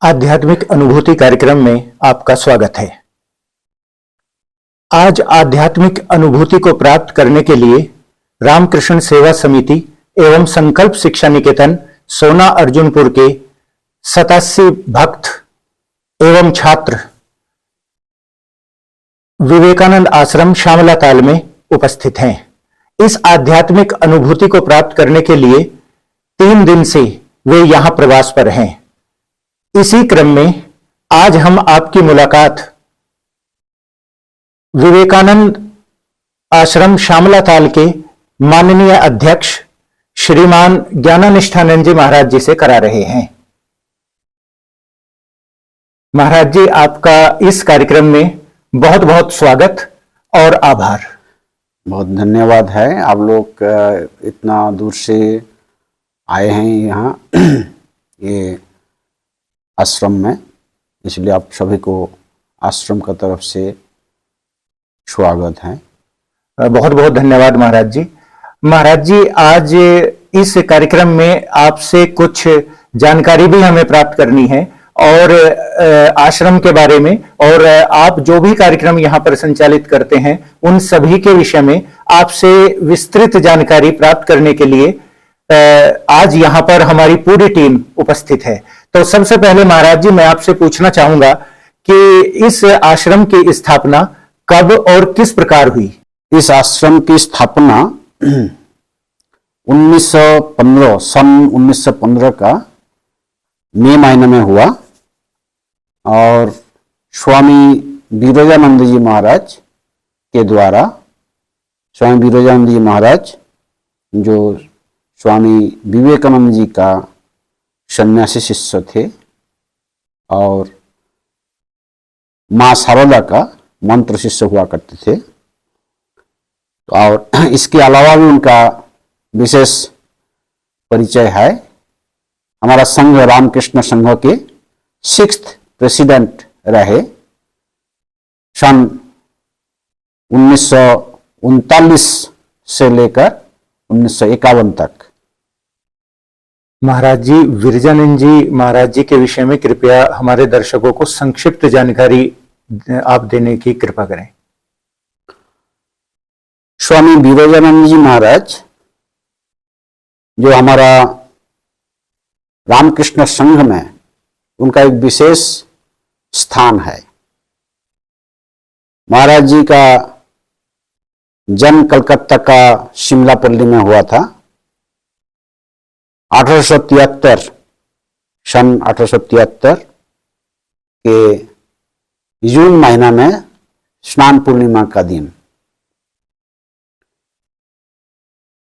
आध्यात्मिक अनुभूति कार्यक्रम में आपका स्वागत है। आज आध्यात्मिक अनुभूति को प्राप्त करने के लिए रामकृष्ण सेवा समिति एवं संकल्प शिक्षा निकेतन सोना अर्जुनपुर के 87 भक्त एवं छात्र विवेकानंद आश्रम श्यामला ताल में उपस्थित हैं। इस आध्यात्मिक अनुभूति को प्राप्त करने के लिए 3 दिन से वे यहां प्रवास पर हैं। इसी क्रम में आज हम आपकी मुलाकात विवेकानंद आश्रम श्यामला ताल के माननीय अध्यक्ष श्रीमान ज्ञानानिष्ठानंद जी महाराज जी से करा रहे हैं। महाराज जी, आपका इस कार्यक्रम में बहुत बहुत स्वागत और आभार। बहुत धन्यवाद है, आप लोग इतना दूर से आए हैं यहाँ ये आश्रम में, इसलिए आप सभी को आश्रम का तरफ से स्वागत है। बहुत बहुत धन्यवाद महाराज जी। महाराज जी, आज इस कार्यक्रम में आपसे कुछ जानकारी भी हमें प्राप्त करनी है और आश्रम के बारे में और आप जो भी कार्यक्रम यहाँ पर संचालित करते हैं उन सभी के विषय में आपसे विस्तृत जानकारी प्राप्त करने के लिए आज यहाँ पर हमारी पूरी टीम उपस्थित है। तो सबसे पहले महाराज जी, मैं आपसे पूछना चाहूंगा कि इस आश्रम की स्थापना कब और किस प्रकार हुई? इस आश्रम की स्थापना 1915 सन 1915 का मई महीने में हुआ और स्वामी विरोजानंद जी महाराज के द्वारा, स्वामी विरोजानंद जी महाराज जो स्वामी विवेकानंद जी का सन्यासी शिष्य थे और मां शारदा का मंत्र शिष्य हुआ करते थे, और इसके अलावा भी उनका विशेष परिचय है। हमारा संघ रामकृष्ण संघ के 6th प्रेसिडेंट रहे सन 1939 से लेकर 1951 तक। महाराज जी, विरजानंद जी महाराज जी के विषय में कृपया हमारे दर्शकों को संक्षिप्त जानकारी आप देने की कृपा करें। स्वामी विरोजानंद जी महाराज जो हमारा रामकृष्ण संघ में उनका एक विशेष स्थान है। महाराज जी का जन्म कलकत्ता का शिमलापल्ली में हुआ था। 1873 सन 1873 के जून महीना में स्नान पूर्णिमा का दिन,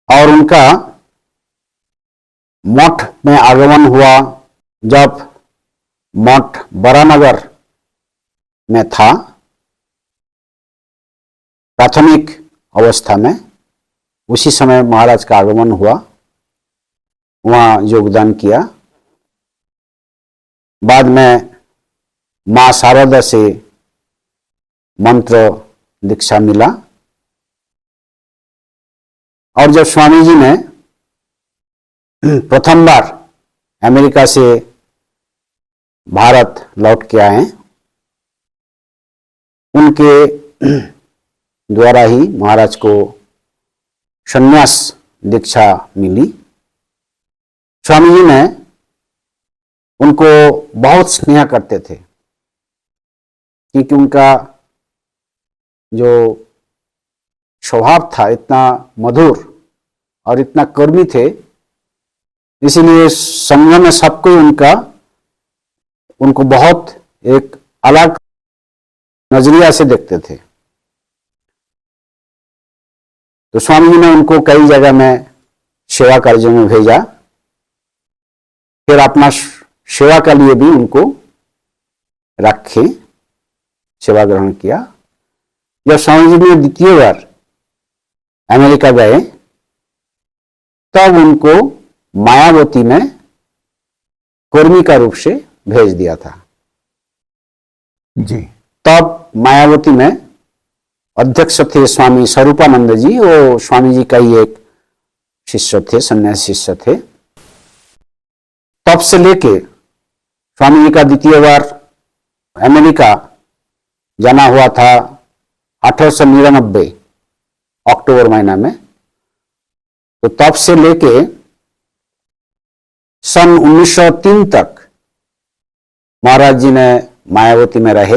और उनका मठ में आगमन हुआ जब मठ बरानगर में था। प्राथमिक अवस्था में उसी समय महाराज का आगमन हुआ, वहाँ योगदान किया। बाद में माँ शारदा से मंत्र दीक्षा मिला और जब स्वामी जी ने प्रथम बार अमेरिका से भारत लौट के आए, उनके द्वारा ही महाराज को संन्यास दीक्षा मिली। स्वामी जी ने उनको बहुत स्नेह करते थे क्योंकि उनका जो स्वभाव था इतना मधुर और इतना कर्मी थे, इसीलिए संघ में सबको उनको बहुत एक अलग नजरिया से देखते थे। तो स्वामी जी ने उनको कई जगह में सेवा कार्यों में भेजा, फिर अपना सेवा के लिए भी उनको रखे, सेवा ग्रहण किया। जब स्वामी जी ने द्वितीय बार अमेरिका गए तब उनको मायावती में कर्मी का रूप से भेज दिया था। जी। तब मायावती में अध्यक्ष थे स्वामी स्वरूपानंद जी, वो स्वामी जी का ही एक शिष्य थे, सन्यासी शिष्य थे। तब से लेके स्वामी जी का द्वितीय बार अमेरिका जाना हुआ था 1899 अक्टूबर महीना में। तो तब से लेके सन 1903 तक महाराज जी ने मायावती में रहे।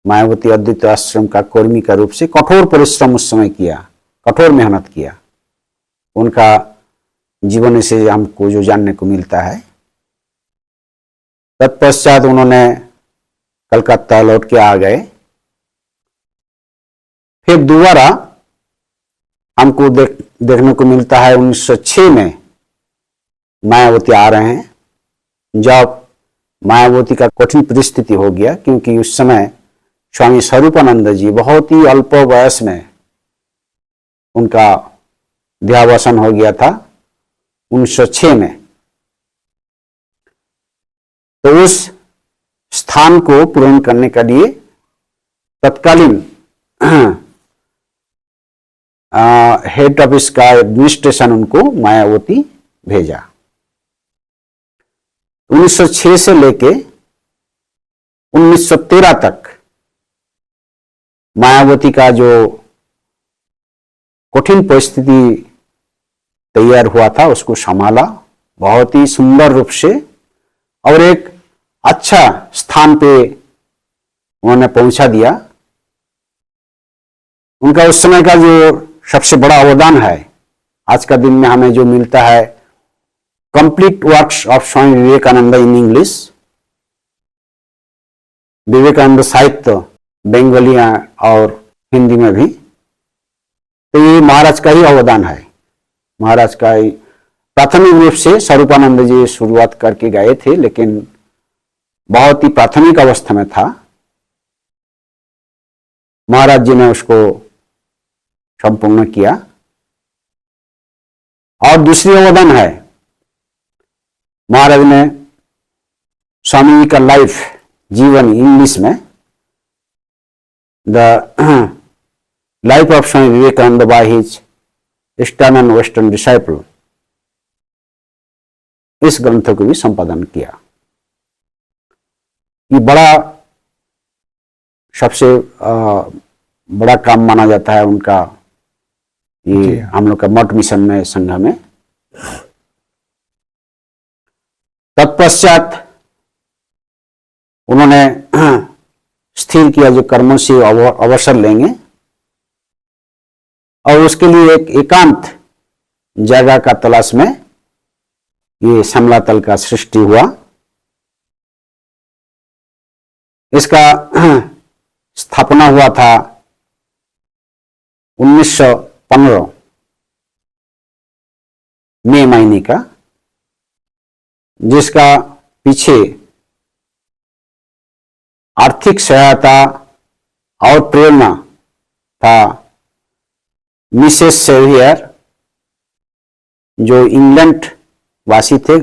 मायावती अद्वैत आश्रम का कर्मी का रूप से कठोर परिश्रम उस समय किया, कठोर मेहनत किया। उनका जीवन से हमको जो जानने को मिलता है। तत्पश्चात उन्होंने कलकत्ता लौट के आ गए। फिर दोबारा हमको देखने को मिलता है 1906 में मायावती आ रहे हैं। जब मायावती का कठिन परिस्थिति हो गया, क्योंकि उस समय स्वामी स्वरूपानंद जी बहुत ही अल्प वयस में उनका देहावसान हो गया था 1906 में। तो उस स्थान को पूर्ण करने के लिए तत्कालीन हेड ऑफिस का एडमिनिस्ट्रेशन उनको मायावती भेजा। 1906 से लेके 1913 तक मायावती का जो कठिन परिस्थिति तैयार हुआ था उसको संभाला बहुत ही सुंदर रूप से और एक अच्छा स्थान पे उन्होंने पहुंचा दिया। उनका उस समय का जो सबसे बड़ा अवदान है, आज का दिन में हमें जो मिलता है, complete works of Swami Vivekananda in English, Vivekananda साहित्य बंगाली और हिंदी में भी, तो ये महाराज का ही अवदान है। महाराज का ही प्राथमिक रूप से स्वरूपानंद जी शुरुआत करके गए थे, लेकिन बहुत ही प्राथमिक अवस्था में था। महाराज जी ने उसको संपूर्ण किया। और दूसरी अवदान है, महाराज ने स्वामी जी का लाइफ जीवन इंग्लिश में the life of Swami Vivekananda by his eastern and western disciple, इस ग्रंथ को भी संपादन किया। ये बड़ा सबसे बड़ा काम माना जाता है उनका, ये हम लोग का मठ मिशन में संघ में। तत्पश्चात उन्होंने स्थिर किया जो कर्मों से अवसर लेंगे और उसके लिए एक एकांत जगह का तलाश में ये समला तल का सृष्टि हुआ। इसका स्थापना हुआ था 1915 मई महीने का, जिसका पीछे आर्थिक सहायता और प्रेरणा था मिसेस सेवियर, जो इंग्लैंड वासी थे,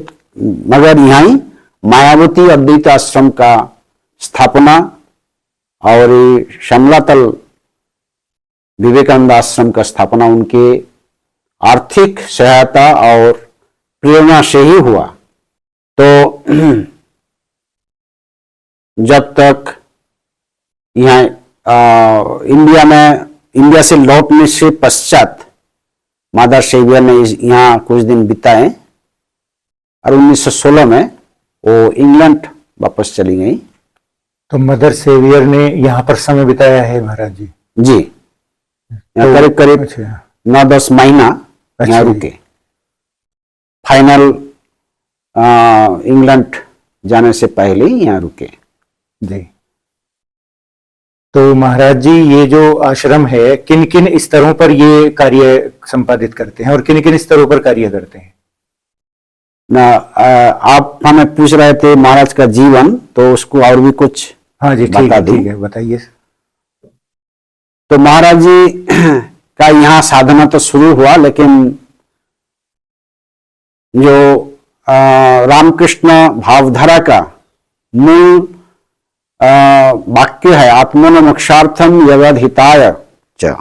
मगर यहाँ ही मायावती अद्वैत आश्रम का स्थापना और ये शमलातल विवेकानंद आश्रम का स्थापना उनके आर्थिक सहायता और प्रेरणा से ही हुआ। तो जब तक यहाँ इंडिया से लौटने से पश्चात मदर सेवियर ने यहाँ कुछ दिन बिताए और 1916 में वो इंग्लैंड वापस चली गई। तो मदर सेवियर ने यहाँ पर समय बिताया है महाराज जी? जी, यहाँ करीब करीब अच्छा। 9-10 महीना अच्छा यहाँ जी। रुके। फाइनल इंग्लैंड जाने से पहले ही यहाँ रुके। जी। तो महाराज जी, ये जो आश्रम है किन किन स्तरों पर ये कार्य संपादित करते हैं और किन किन स्तरों पर कार्य करते हैं? ना आप हमें पूछ रहे थे महाराज का जीवन, तो उसको और भी कुछ हाँ जी, ठीक बता है, दूं। ठीक है, बताइए। तो महाराज जी का यहाँ साधना तो शुरू हुआ, लेकिन जो रामकृष्ण भावधारा का मूल वाक्य है, आत्मनो मोक्षार्थम यवद हिताय च,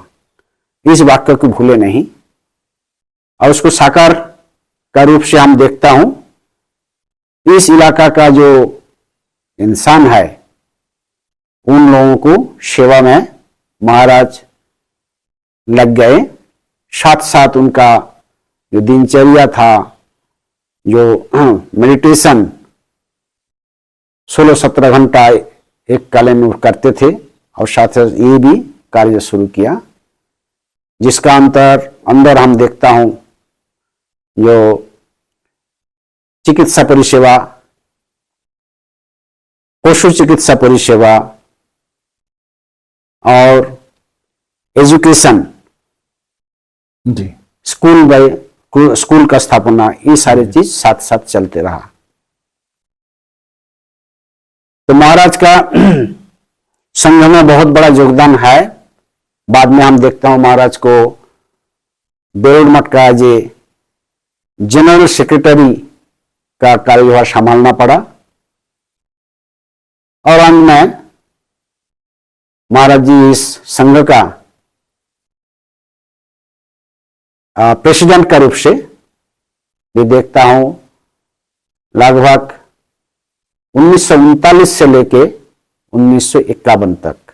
इस वाक्य को भूले नहीं और उसको साकार का रूप से हम देखता हूं। इस इलाका का जो इंसान है, उन लोगों को सेवा में महाराज लग गए। साथ साथ उनका जो दिनचर्या था, जो मेडिटेशन 16-17 घंटा एक कालीन में करते थे, और साथ साथ ये भी कार्य शुरू किया, जिसका अंदर हम देखता हूं जो चिकित्सा परिसेवा, पशु चिकित्सा परिसेवा और एजुकेशन, जी। स्कूल का स्थापना, ये सारे चीज साथ साथ चलते रहा। तो महाराज का संघ में बहुत बड़ा योगदान है। बाद में हम देखता हूं महाराज को बेलूर मठ का जनरल सेक्रेटरी का कार्यभार संभालना पड़ा, और अंत में महाराज जी इस संघ का प्रेसिडेंट का रूप से भी देखता हूं। लगभग 1939 से लेके 1951 तक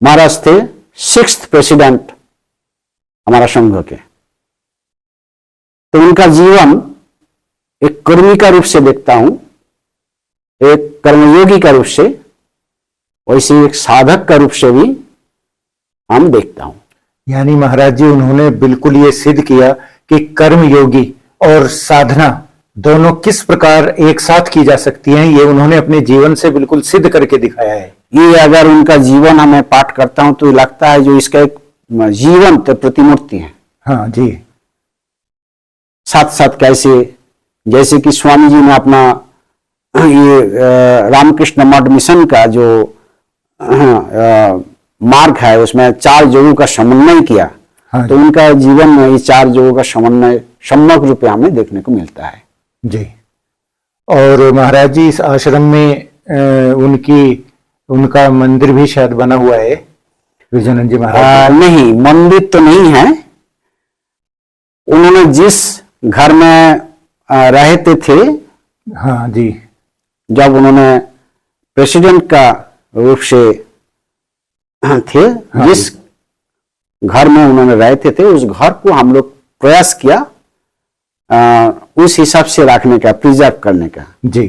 महाराज थे 6th प्रेसिडेंट हमारा संघ के। तो उनका जीवन एक कर्मी का रूप से देखता हूं, एक कर्मयोगी का रूप से, वैसे एक साधक का रूप से भी हम देखता हूं। यानी महाराज जी, उन्होंने बिल्कुल ये सिद्ध किया कि कर्म योगी और साधना दोनों किस प्रकार एक साथ की जा सकती हैं, ये उन्होंने अपने जीवन से बिल्कुल सिद्ध करके दिखाया है। ये अगर उनका जीवन हमें पाठ करता हूं तो लगता है जो इसका एक जीवंत प्रतिमूर्ति है। हाँ जी। साथ साथ कैसे, जैसे कि स्वामी जी ने अपना ये रामकृष्ण मठ मिशन का जो मार्ग है, उसमें 4 योगों का समन्वय किया। हाँ तो उनका जीवन में ये 4 योगों का समन्वय सम्यक रूप में हमें देखने को मिलता है। जी। और महाराज जी, इस आश्रम में उनका मंदिर भी शायद बना हुआ है, विजयानंद जी महाराज? नहीं, मंदिर तो नहीं है। उन्होंने जिस घर में रहते थे, हाँ जी, जब उन्होंने प्रेसिडेंट का रूप से थे, हाँ जिस घर में उन्होंने रहते थे, उस घर को हम लोग प्रयास किया उस हिसाब से रखने का, प्रिजर्व करने का। जी।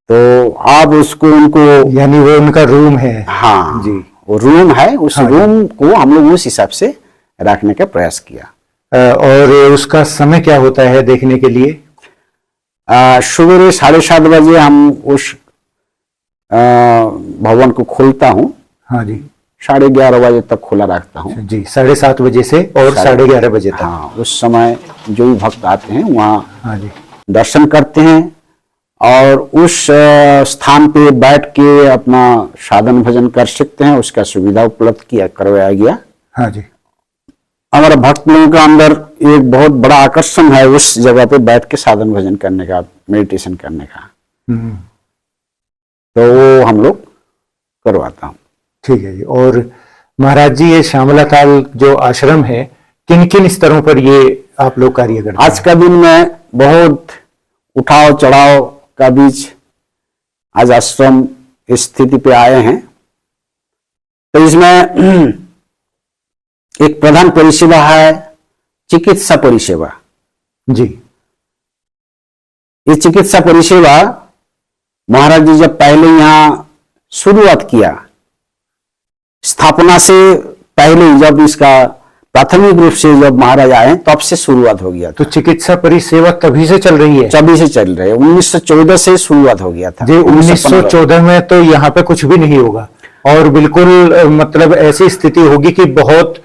तो आप उसको उनको, यानी वो उनका रूम है? हाँ जी, वो रूम है, उस हाँ रूम को हम लोग उस हिसाब से रखने का प्रयास किया। और उसका समय क्या होता है देखने के लिए? सुबह 7:30 बजे हम उस भवन को खोलता हूँ। हाँ जी। 11:30 बजे तक खुला रखता हूँ। जी, 7:30 बजे से और 11:30 बजे तक। हाँ, उस समय जो भी भक्त आते हैं वहाँ हाँ जी। दर्शन करते हैं और उस स्थान पे बैठ के अपना साधन भजन कर सकते हैं, उसका सुविधा उपलब्ध करवाया गया। हाँ जी। हमारा भक्त लोगों का अंदर एक बहुत बड़ा आकर्षण है उस जगह पे बैठ के साधन भजन करने का, मेडिटेशन करने का। तो वो हम लोग करवाता हूँ। ठीक है जी। और महाराज जी, ये श्यामला ताल जो आश्रम है, किन किन स्तरों पर ये आप लोग कार्य करते हैं? आज का दिन में बहुत उठाव चढ़ाव का बीच आज आश्रम इस स्थिति पे आए हैं। तो इसमें एक प्रधान परिसेवा है चिकित्सा परिसेवा जी। ये चिकित्सा परिसेवा महाराज जी जब पहले यहाँ शुरुआत किया, स्थापना से पहले जब इसका प्राथमिक रूप से जब महाराज आए तब से शुरुआत हो गया था। तो चिकित्सा परिसेवा तभी से चल रही है? तभी से चल रही है, 1914 से शुरुआत हो गया था जी। 1914 में तो यहाँ पे कुछ भी नहीं होगा और बिल्कुल मतलब ऐसी स्थिति होगी कि बहुत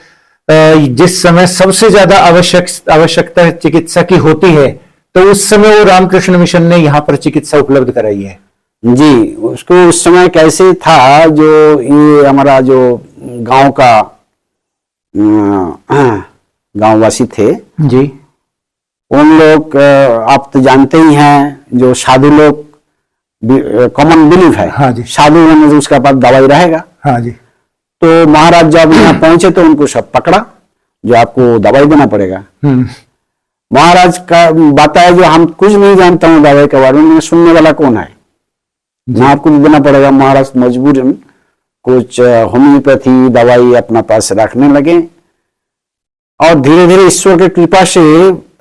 जिस समय सबसे ज्यादा आवश्यकता चिकित्सा की होती है, तो उस समय वो रामकृष्ण मिशन ने यहाँ पर चिकित्सा उपलब्ध कराई है। जी। उसको उस समय कैसे था, जो ये हमारा जो गांव का गांववासी थे जी, उन लोग आप तो जानते ही हैं, जो साधु लोग कॉमन बिलीफ है। हाँ जी। साधु में उसका पास दवाई रहेगा। हाँ जी। तो महाराज जब यहाँ पहुंचे तो उनको सब पकड़ा, जो आपको दवाई देना पड़ेगा। महाराज का बताया, जो हम कुछ नहीं जानता हूँ दवाई के बारे में, सुनने वाला कौन है, ना आपको देना पड़ेगा। महाराज मजबूरन कुछ होम्योपैथी दवाई अपना पास रखने लगे और धीरे धीरे ईश्वर की कृपा से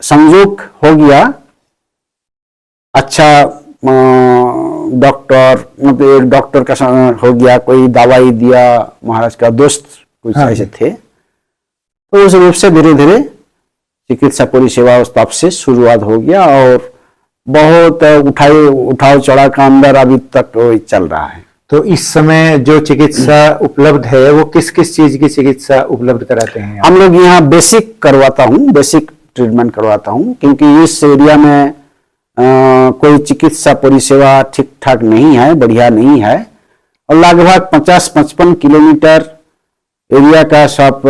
संयोग हो गया। अच्छा डॉक्टर, मतलब एक डॉक्टर का हो गया, कोई दवाई दिया, महाराज का दोस्त कुछ ऐसे थे। तो उस रूप से धीरे धीरे चिकित्सा परिसेवा उस तब से शुरुआत हो गया और बहुत उठाव चढ़ाव का अंदर अभी तक चल रहा है। तो इस समय जो चिकित्सा उपलब्ध है वो किस किस चीज की चिकित्सा उपलब्ध कराते हैं? हम लोग यहाँ बेसिक करवाता हूँ, बेसिक ट्रीटमेंट करवाता हूँ, क्योंकि इस एरिया में कोई चिकित्सा परिसेवा ठीक ठाक नहीं है, बढ़िया नहीं है। और लगभग 50-55 किलोमीटर एरिया का सब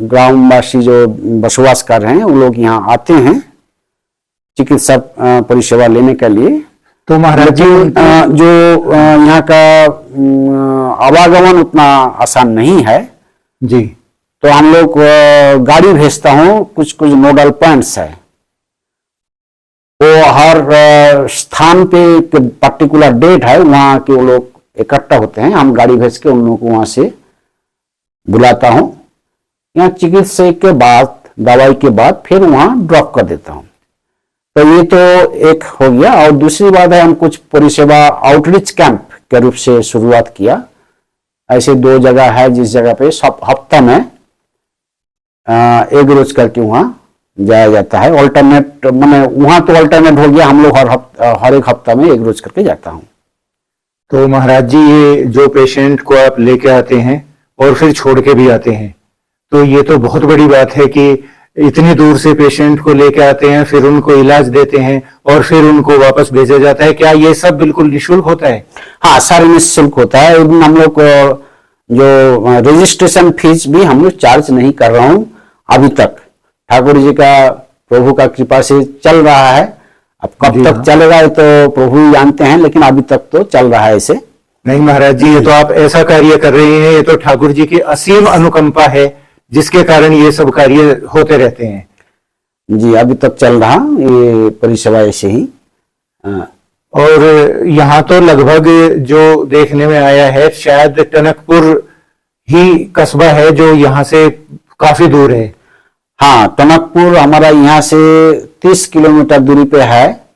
ग्रामवासी जो बसवास कर रहे हैं वो लोग यहाँ आते हैं चिकित्सा परिसेवा लेने के लिए। तो महाराज जी, जो यहाँ का आवागमन उतना आसान नहीं है जी। तो हम लोग गाड़ी भेजता हूँ, कुछ कुछ नोडल पॉइंट्स है, वो हर स्थान पे पर्टिकुलर डेट है, वहाँ के वो लोग इकट्ठा होते हैं। हम गाड़ी भेज के उन लोगों को वहाँ से बुलाता हूँ, यहाँ चिकित्सा के बाद, दवाई के बाद फिर वहाँ ड्रॉप कर देता हूँ। तो ये तो एक हो गया। और दूसरी बात है, हम कुछ परिसेवा आउटरीच कैंप के रूप से शुरुआत किया। ऐसे 2 जगह है जिस जगह पे सब हफ्ता में एक रोज करके वहाँ जाया जाता है। ऑल्टरनेट, मैंने वहाँ तो ऑल्टरनेट हो गया, हम लोग हर एक हफ्ता में एक रोज करके जाता हूँ। तो महाराज जी, ये जो पेशेंट को आप लेके आते हैं और फिर छोड़ के भी आते हैं, तो ये तो बहुत बड़ी बात है कि इतनी दूर से पेशेंट को लेके आते हैं, फिर उनको इलाज देते हैं और फिर उनको वापस भेजा जाता है। क्या ये सब बिल्कुल निःशुल्क होता है? हाँ, सारे निःशुल्क होता है। हम लोग जो रजिस्ट्रेशन फीस भी हम लोग चार्ज नहीं कर रहा हूँ अभी तक। ठाकुर जी का, प्रभु का कृपा से चल रहा है। अब कब तक चलेगा ये तो प्रभु ही जानते हैं, लेकिन अभी तक तो चल रहा है ऐसे। नहीं महाराज जी, ये तो आप ऐसा कार्य कर रहे हैं, ये तो ठाकुर जी की असीम अनुकंपा है जिसके कारण ये सब कार्य होते रहते हैं। जी, अभी तक चल रहा ये परिसेवा ऐसे ही। और यहाँ तो लगभग जो देखने में आया है, शायद टनकपुर ही कस्बा है जो यहाँ से काफी दूर है। हाँ, टनकपुर हमारा यहाँ से 30 किलोमीटर दूरी पे है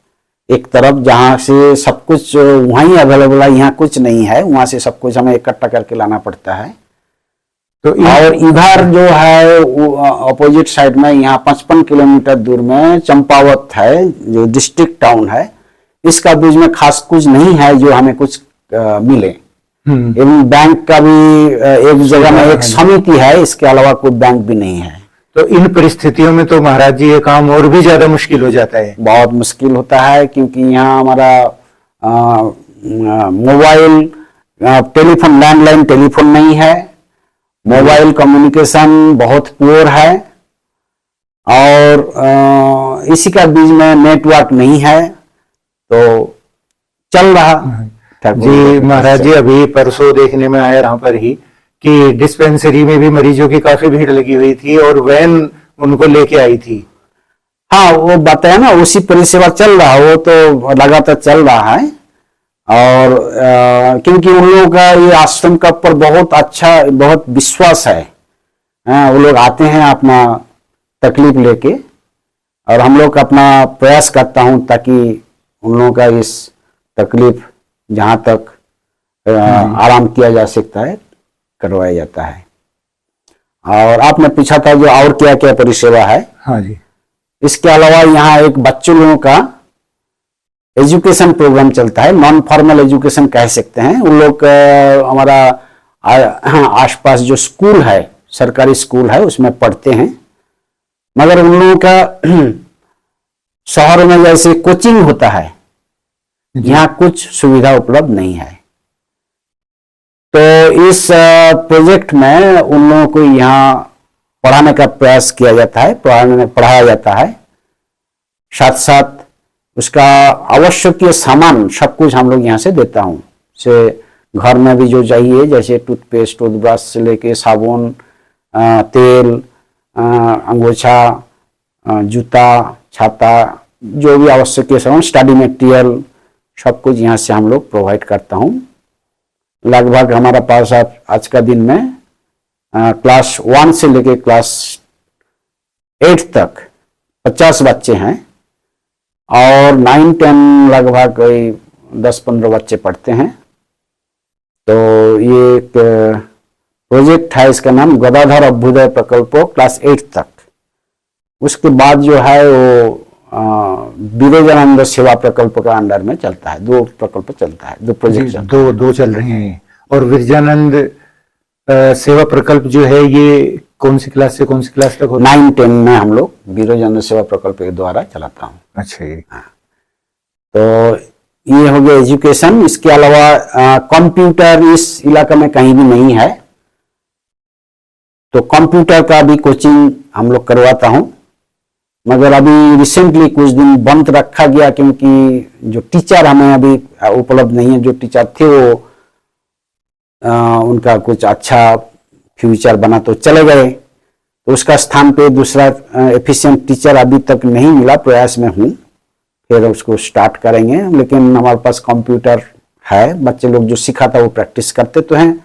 एक तरफ, जहाँ से सब कुछ वहीं अवेलेबल है। यहाँ कुछ नहीं है, वहां से सब कुछ हमें इकट्ठा करके लाना पड़ता है। तो और इधर जो है अपोजिट साइड में, यहाँ 55 किलोमीटर दूर में चंपावत है, जो डिस्ट्रिक्ट टाउन है। इसका बीच में खास कुछ नहीं है जो हमें कुछ मिले। एवं बैंक का भी एक जगह में एक समिति है, इसके अलावा कोई बैंक भी नहीं है। तो इन परिस्थितियों में तो महाराज जी ये काम और भी ज्यादा मुश्किल हो जाता है। बहुत मुश्किल होता है, क्योंकि यहाँ हमारा मोबाइल टेलीफोन, लैंडलाइन टेलीफोन नहीं है, मोबाइल कम्युनिकेशन बहुत पुअर है, और इसी का बीच में नेटवर्क नहीं है, तो चल रहा। जी महाराज जी, अभी परसों देखने में आया यहाँ पर ही कि डिस्पेंसरी में भी मरीजों की काफी भीड़ लगी हुई थी और वैन उनको लेके आई थी। हाँ, वो बताया ना, उसी परिसेवा चल रहा, वो तो लगातार चल रहा है। और क्योंकि उन लोगों का ये आश्रम का पर बहुत अच्छा, बहुत विश्वास है। वो लोग आते हैं अपना तकलीफ लेके, और हम लोग अपना प्रयास करता हूं ताकि उन लोगों का इस तकलीफ जहां तक आराम किया जा सकता है करवाया जाता है। और आपने पूछा था जो और क्या क्या परिसेवा है। हाँ जी। इसके अलावा यहाँ एक बच्चों लोगों का एजुकेशन प्रोग्राम चलता है, नॉन फॉर्मल एजुकेशन कह सकते हैं। उन लोग हमारा आसपास जो स्कूल है, सरकारी स्कूल है, उसमें पढ़ते हैं, मगर उन लोगों का शहर में जैसे कोचिंग होता है, यहाँ कुछ सुविधा उपलब्ध नहीं है। तो इस प्रोजेक्ट में उन लोगों को यहाँ पढ़ाने का प्रयास किया जाता है, पढ़ाया जाता है। साथ साथ उसका आवश्यकीय सामान सब कुछ हम लोग यहाँ से देता हूँ। से घर में भी जो चाहिए, जैसे टूथपेस्ट, टूथब्रश से लेके साबुन, तेल, अंगोछा, जूता, छाता, जो भी आवश्यक सामान, स्टडी मटेरियल, सब कुछ यहाँ से हम लोग प्रोवाइड करता हूँ। लगभग हमारा पास आज का दिन में क्लास 1 से लेके क्लास 8 तक 50 बच्चे हैं, और 9-10 लगभग कोई 10-15 बच्चे पढ़ते हैं। तो ये एक प्रोजेक्ट है, इसका नाम गदाधर अभ्युदय प्रकल्प, क्लास 8 तक। उसके बाद जो है वो विवेकानंद सेवा प्रकल्प का अंडर में चलता है। 2 प्रकल्प चलता है, 2 प्रोजेक्ट दो चल रहे हैं। और विवेकानंद सेवा प्रकल्प जो है, ये कौन सी क्लास से कौन सी क्लास तक होता है? 9-10 में हम लोग विवेकानंद सेवा प्रकल्प के द्वारा चलाता हूँ। अच्छा। हाँ। तो ये हो गया एजुकेशन। इसके अलावा कंप्यूटर इस इलाके में कहीं भी नहीं है, तो कंप्यूटर का भी कोचिंग हम लोग करवाता हूँ, मगर अभी रिसेंटली कुछ दिन बंद रखा गया क्योंकि जो टीचर हमें अभी उपलब्ध नहीं है। जो टीचर थे वो उनका कुछ अच्छा फ्यूचर बना तो चले गए, तो उसका स्थान पे दूसरा एफिशिएंट टीचर अभी तक नहीं मिला। प्रयास में हूँ, फिर उसको स्टार्ट करेंगे। लेकिन हमारे पास कंप्यूटर है, बच्चे लोग जो सीखा था वो प्रैक्टिस करते तो हैं,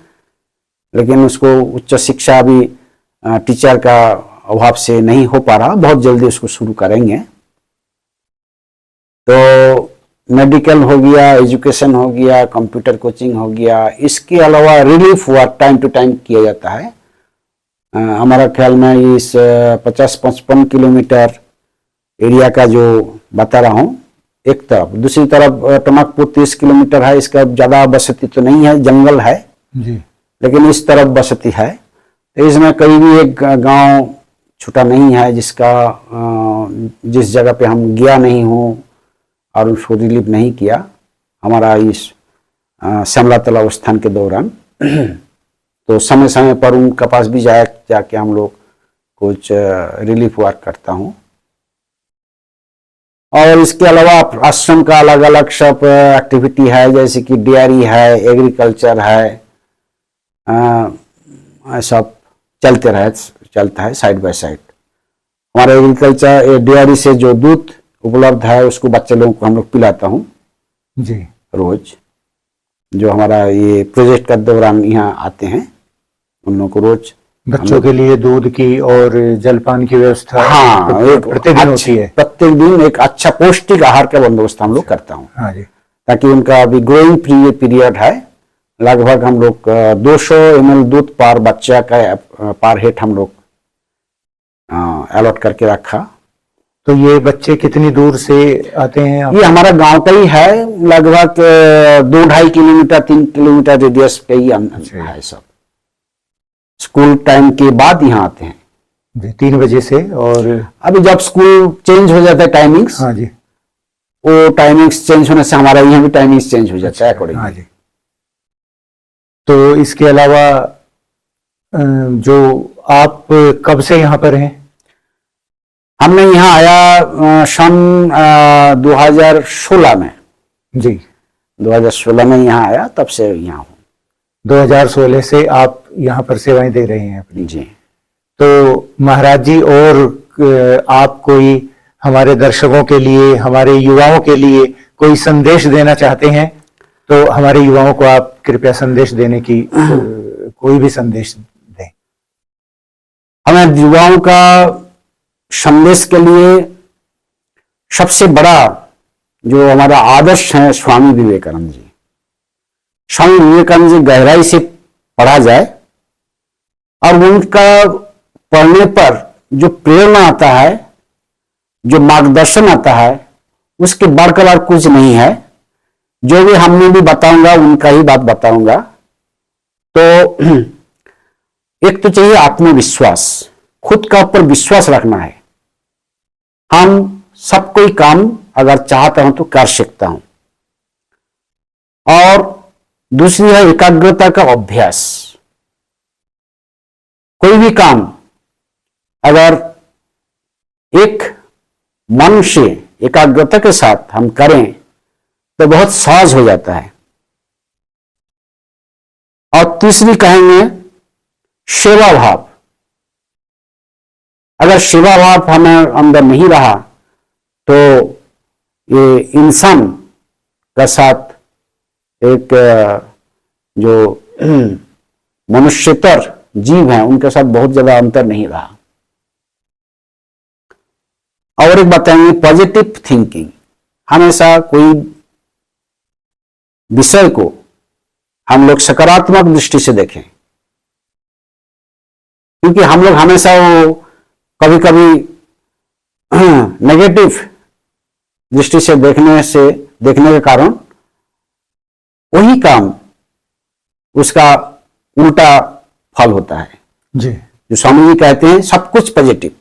लेकिन उसको उच्च शिक्षा अभी टीचर का अभाव से नहीं हो पा रहा। बहुत जल्दी उसको शुरू करेंगे। तो मेडिकल हो गया, एजुकेशन हो गया, कंप्यूटर कोचिंग हो गया। इसके अलावा relief work time to time किया जाता है। हमारा ख्याल में इस 50-55 किलोमीटर एरिया का जो बता रहा हूँ एक तरफ, दूसरी तरफ टमकपुर 30 किलोमीटर है। इसका ज़्यादा बसती तो नहीं है, जंगल है जी, लेकिन इस तरफ बसती है। तो इसमें कहीं भी एक गांव छूटा नहीं है जिसका जिस जगह पे हम गया नहीं हूँ और उसको रिलीव नहीं किया हमारा इस श्यामला तालाब स्थान के दौरान। तो समय समय पर उनके पास भी जाके हम लोग कुछ रिलीफ वर्क करता हूँ। और इसके अलावा आश्रम का अलग अलग सब एक्टिविटी है, जैसे कि डेयरी है, एग्रीकल्चर है, सब चलता है साइड बाय साइड। हमारे एग्रीकल्चर डेयरी से जो दूध उपलब्ध है उसको बच्चे लोगों को हम लोग पिलाता हूँ जी रोज। जो हमारा ये प्रोजेक्ट का दौरान यहाँ आते हैं उन लोगों को रोज बच्चों के लिए दूध की और जलपान की व्यवस्था हाँ प्रतिदिन होती है। प्रत्येक दिन एक अच्छा पौष्टिक आहार का बंदोबस्त हम लोग करता हूँ। हाँ जी, ताकि उनका अभी ग्रोइंग पीरियड है। लगभग हम लोग 200 ml दूध पर बच्चा का पर हेड हम लोग अलॉट करके रखा। तो ये बच्चे कितनी दूर से आते हैं? ये हमारा गांव का ही है, लगभग 2-2.5 किलोमीटर 3 किलोमीटर रेडियस पे ही है सब। स्कूल टाइम के बाद यहाँ आते हैं 3 बजे से। और अभी जब स्कूल चेंज हो जाता है टाइमिंग्स, हाँ जी, वो टाइमिंग्स चेंज होने से हमारा यहाँ भी टाइमिंग्स चेंज हो जाता है हाँ अकॉर्डिंगली। जी। तो इसके अलावा जो आप कब से यहाँ पर हैं? हमने यहाँ आया सन 2016 में। जी, 2016 में यहाँ आया, तब से यहाँ हूँ। 2016 से आप यहाँ पर सेवाएं दे रहे हैं अपनी। जी। तो महाराज जी, और आप कोई हमारे दर्शकों के लिए, हमारे युवाओं के लिए कोई संदेश देना चाहते हैं तो हमारे युवाओं को आप कृपया संदेश देने की कोई भी संदेश दें। हमें युवाओं का संदेश के लिए सबसे बड़ा जो हमारा आदर्श है स्वामी विवेकानंद जी। स्वामी विवेकानंद जी गहराई से पढ़ा जाए और उनका पढ़ने पर जो प्रेरणा आता है, जो मार्गदर्शन आता है, उसके बढ़कर और कुछ नहीं है। जो भी हमने भी बताऊंगा उनका ही बात बताऊंगा। तो एक तो चाहिए आत्मविश्वास, खुद का ऊपर विश्वास रखना है। हम सब कोई काम अगर चाहता हूं तो कर सकता हूं। और दूसरी है एकाग्रता का अभ्यास। कोई भी काम अगर एक मन से एकाग्रता के साथ हम करें तो बहुत सहज हो जाता है। और तीसरी कहेंगे सेवा भाव। अगर सेवा भाव हमें अंदर नहीं रहा तो ये इंसान का साथ एक जो मनुष्यतर जीव हैं उनके साथ बहुत ज्यादा अंतर नहीं रहा। और एक बताएंगे पॉजिटिव थिंकिंग। हमेशा कोई विषय को हम लोग सकारात्मक दृष्टि से देखें, क्योंकि हम लोग हमेशा वो कभी कभी नेगेटिव दृष्टि से देखने के कारण वही काम उसका उल्टा फल होता है। जी, जो स्वामी जी कहते हैं सब कुछ पॉजिटिव।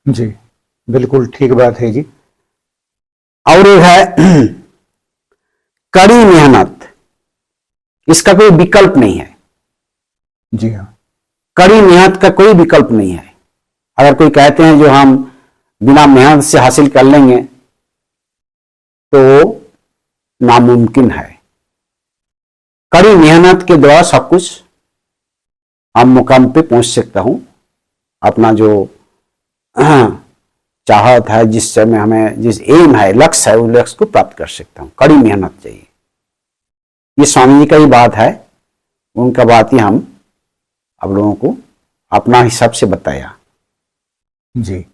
जी, बिल्कुल ठीक बात है जी। और एक है कड़ी मेहनत। इसका कोई विकल्प नहीं है। जी हाँ, कड़ी मेहनत का कोई विकल्प नहीं है। अगर कोई कहते हैं जो हम बिना मेहनत से हासिल कर लेंगे तो नामुमकिन है। कड़ी मेहनत के द्वारा सब कुछ हम मुकाम पे पहुंच सकता हूं। अपना जो चाहत है, जिस समय हमें जिस एम है, लक्ष्य है, उस लक्ष्य को प्राप्त कर सकता हूं। कड़ी मेहनत चाहिए। ये स्वामी जी का ही बात है, उनका बात ही हम आप लोगों को अपना हिसाब से बताया। जी।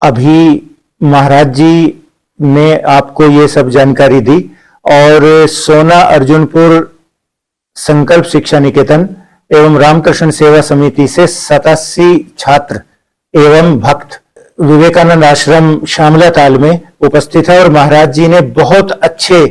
अभी महाराज जी ने आपको ये सब जानकारी दी और सोना अर्जुनपुर संकल्प शिक्षा निकेतन एवं रामकृष्ण सेवा समिति से 87 छात्र एवं भक्त विवेकानंद आश्रम श्यामला ताल में उपस्थित है और महाराज जी ने बहुत अच्छे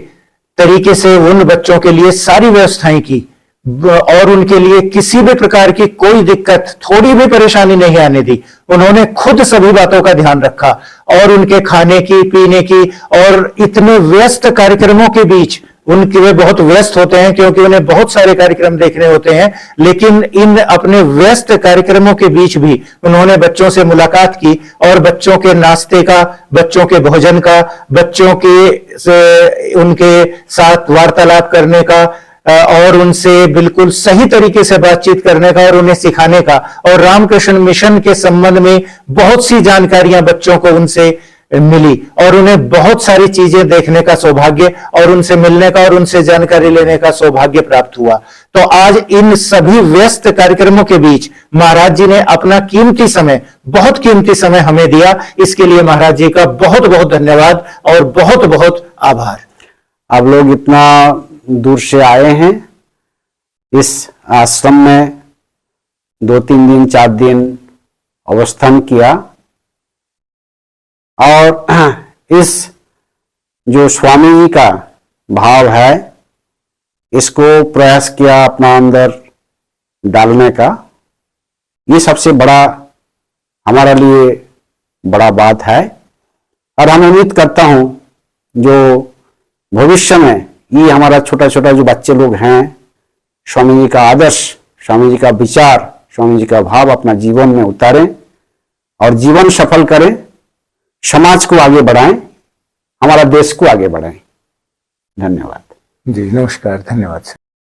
तरीके से उन बच्चों के लिए सारी व्यवस्थाएं की और उनके लिए किसी भी प्रकार की कोई दिक्कत, थोड़ी भी परेशानी नहीं आने दी। उन्होंने खुद सभी बातों का ध्यान रखा और उनके खाने की, पीने की, और इतने व्यस्त कार्यक्रमों के बीच उनके वे बहुत व्यस्त होते हैं क्योंकि उन्हें बहुत सारे कार्यक्रम देखने होते हैं, लेकिन इन अपने व्यस्त कार्यक्रमों के बीच भी उन्होंने बच्चों से मुलाकात की और बच्चों के नाश्ते का, बच्चों के भोजन का, बच्चों के उनके साथ वार्तालाप करने का और उनसे बिल्कुल सही तरीके से बातचीत करने का और उन्हें सिखाने का, और रामकृष्ण मिशन के संबंध में बहुत सी जानकारियां बच्चों को उनसे मिली और उन्हें बहुत सारी चीजें देखने का सौभाग्य और उनसे मिलने का और उनसे जानकारी लेने का सौभाग्य प्राप्त हुआ। तो आज इन सभी व्यस्त कार्यक्रमों के बीच महाराज जी ने अपना कीमती समय, बहुत कीमती समय हमें दिया। इसके लिए महाराज जी का बहुत बहुत धन्यवाद और बहुत बहुत आभार। आप लोग इतना दूर से आए हैं, इस आश्रम में 2-3 दिन 4 दिन अवस्थान किया और इस जो स्वामी जी का भाव है इसको प्रयास किया अपना अंदर डालने का। ये सबसे बड़ा हमारे लिए बड़ा बात है और हम उम्मीद करता हूं जो भविष्य में ये हमारा छोटा छोटा जो बच्चे लोग हैं, स्वामी जी का आदर्श, स्वामी जी का विचार, स्वामी जी का भाव अपना जीवन में उतारें और जीवन सफल करें, समाज को आगे बढ़ाएं, हमारा देश को आगे बढ़ाएं। धन्यवाद। जी नमस्कार, धन्यवाद सर।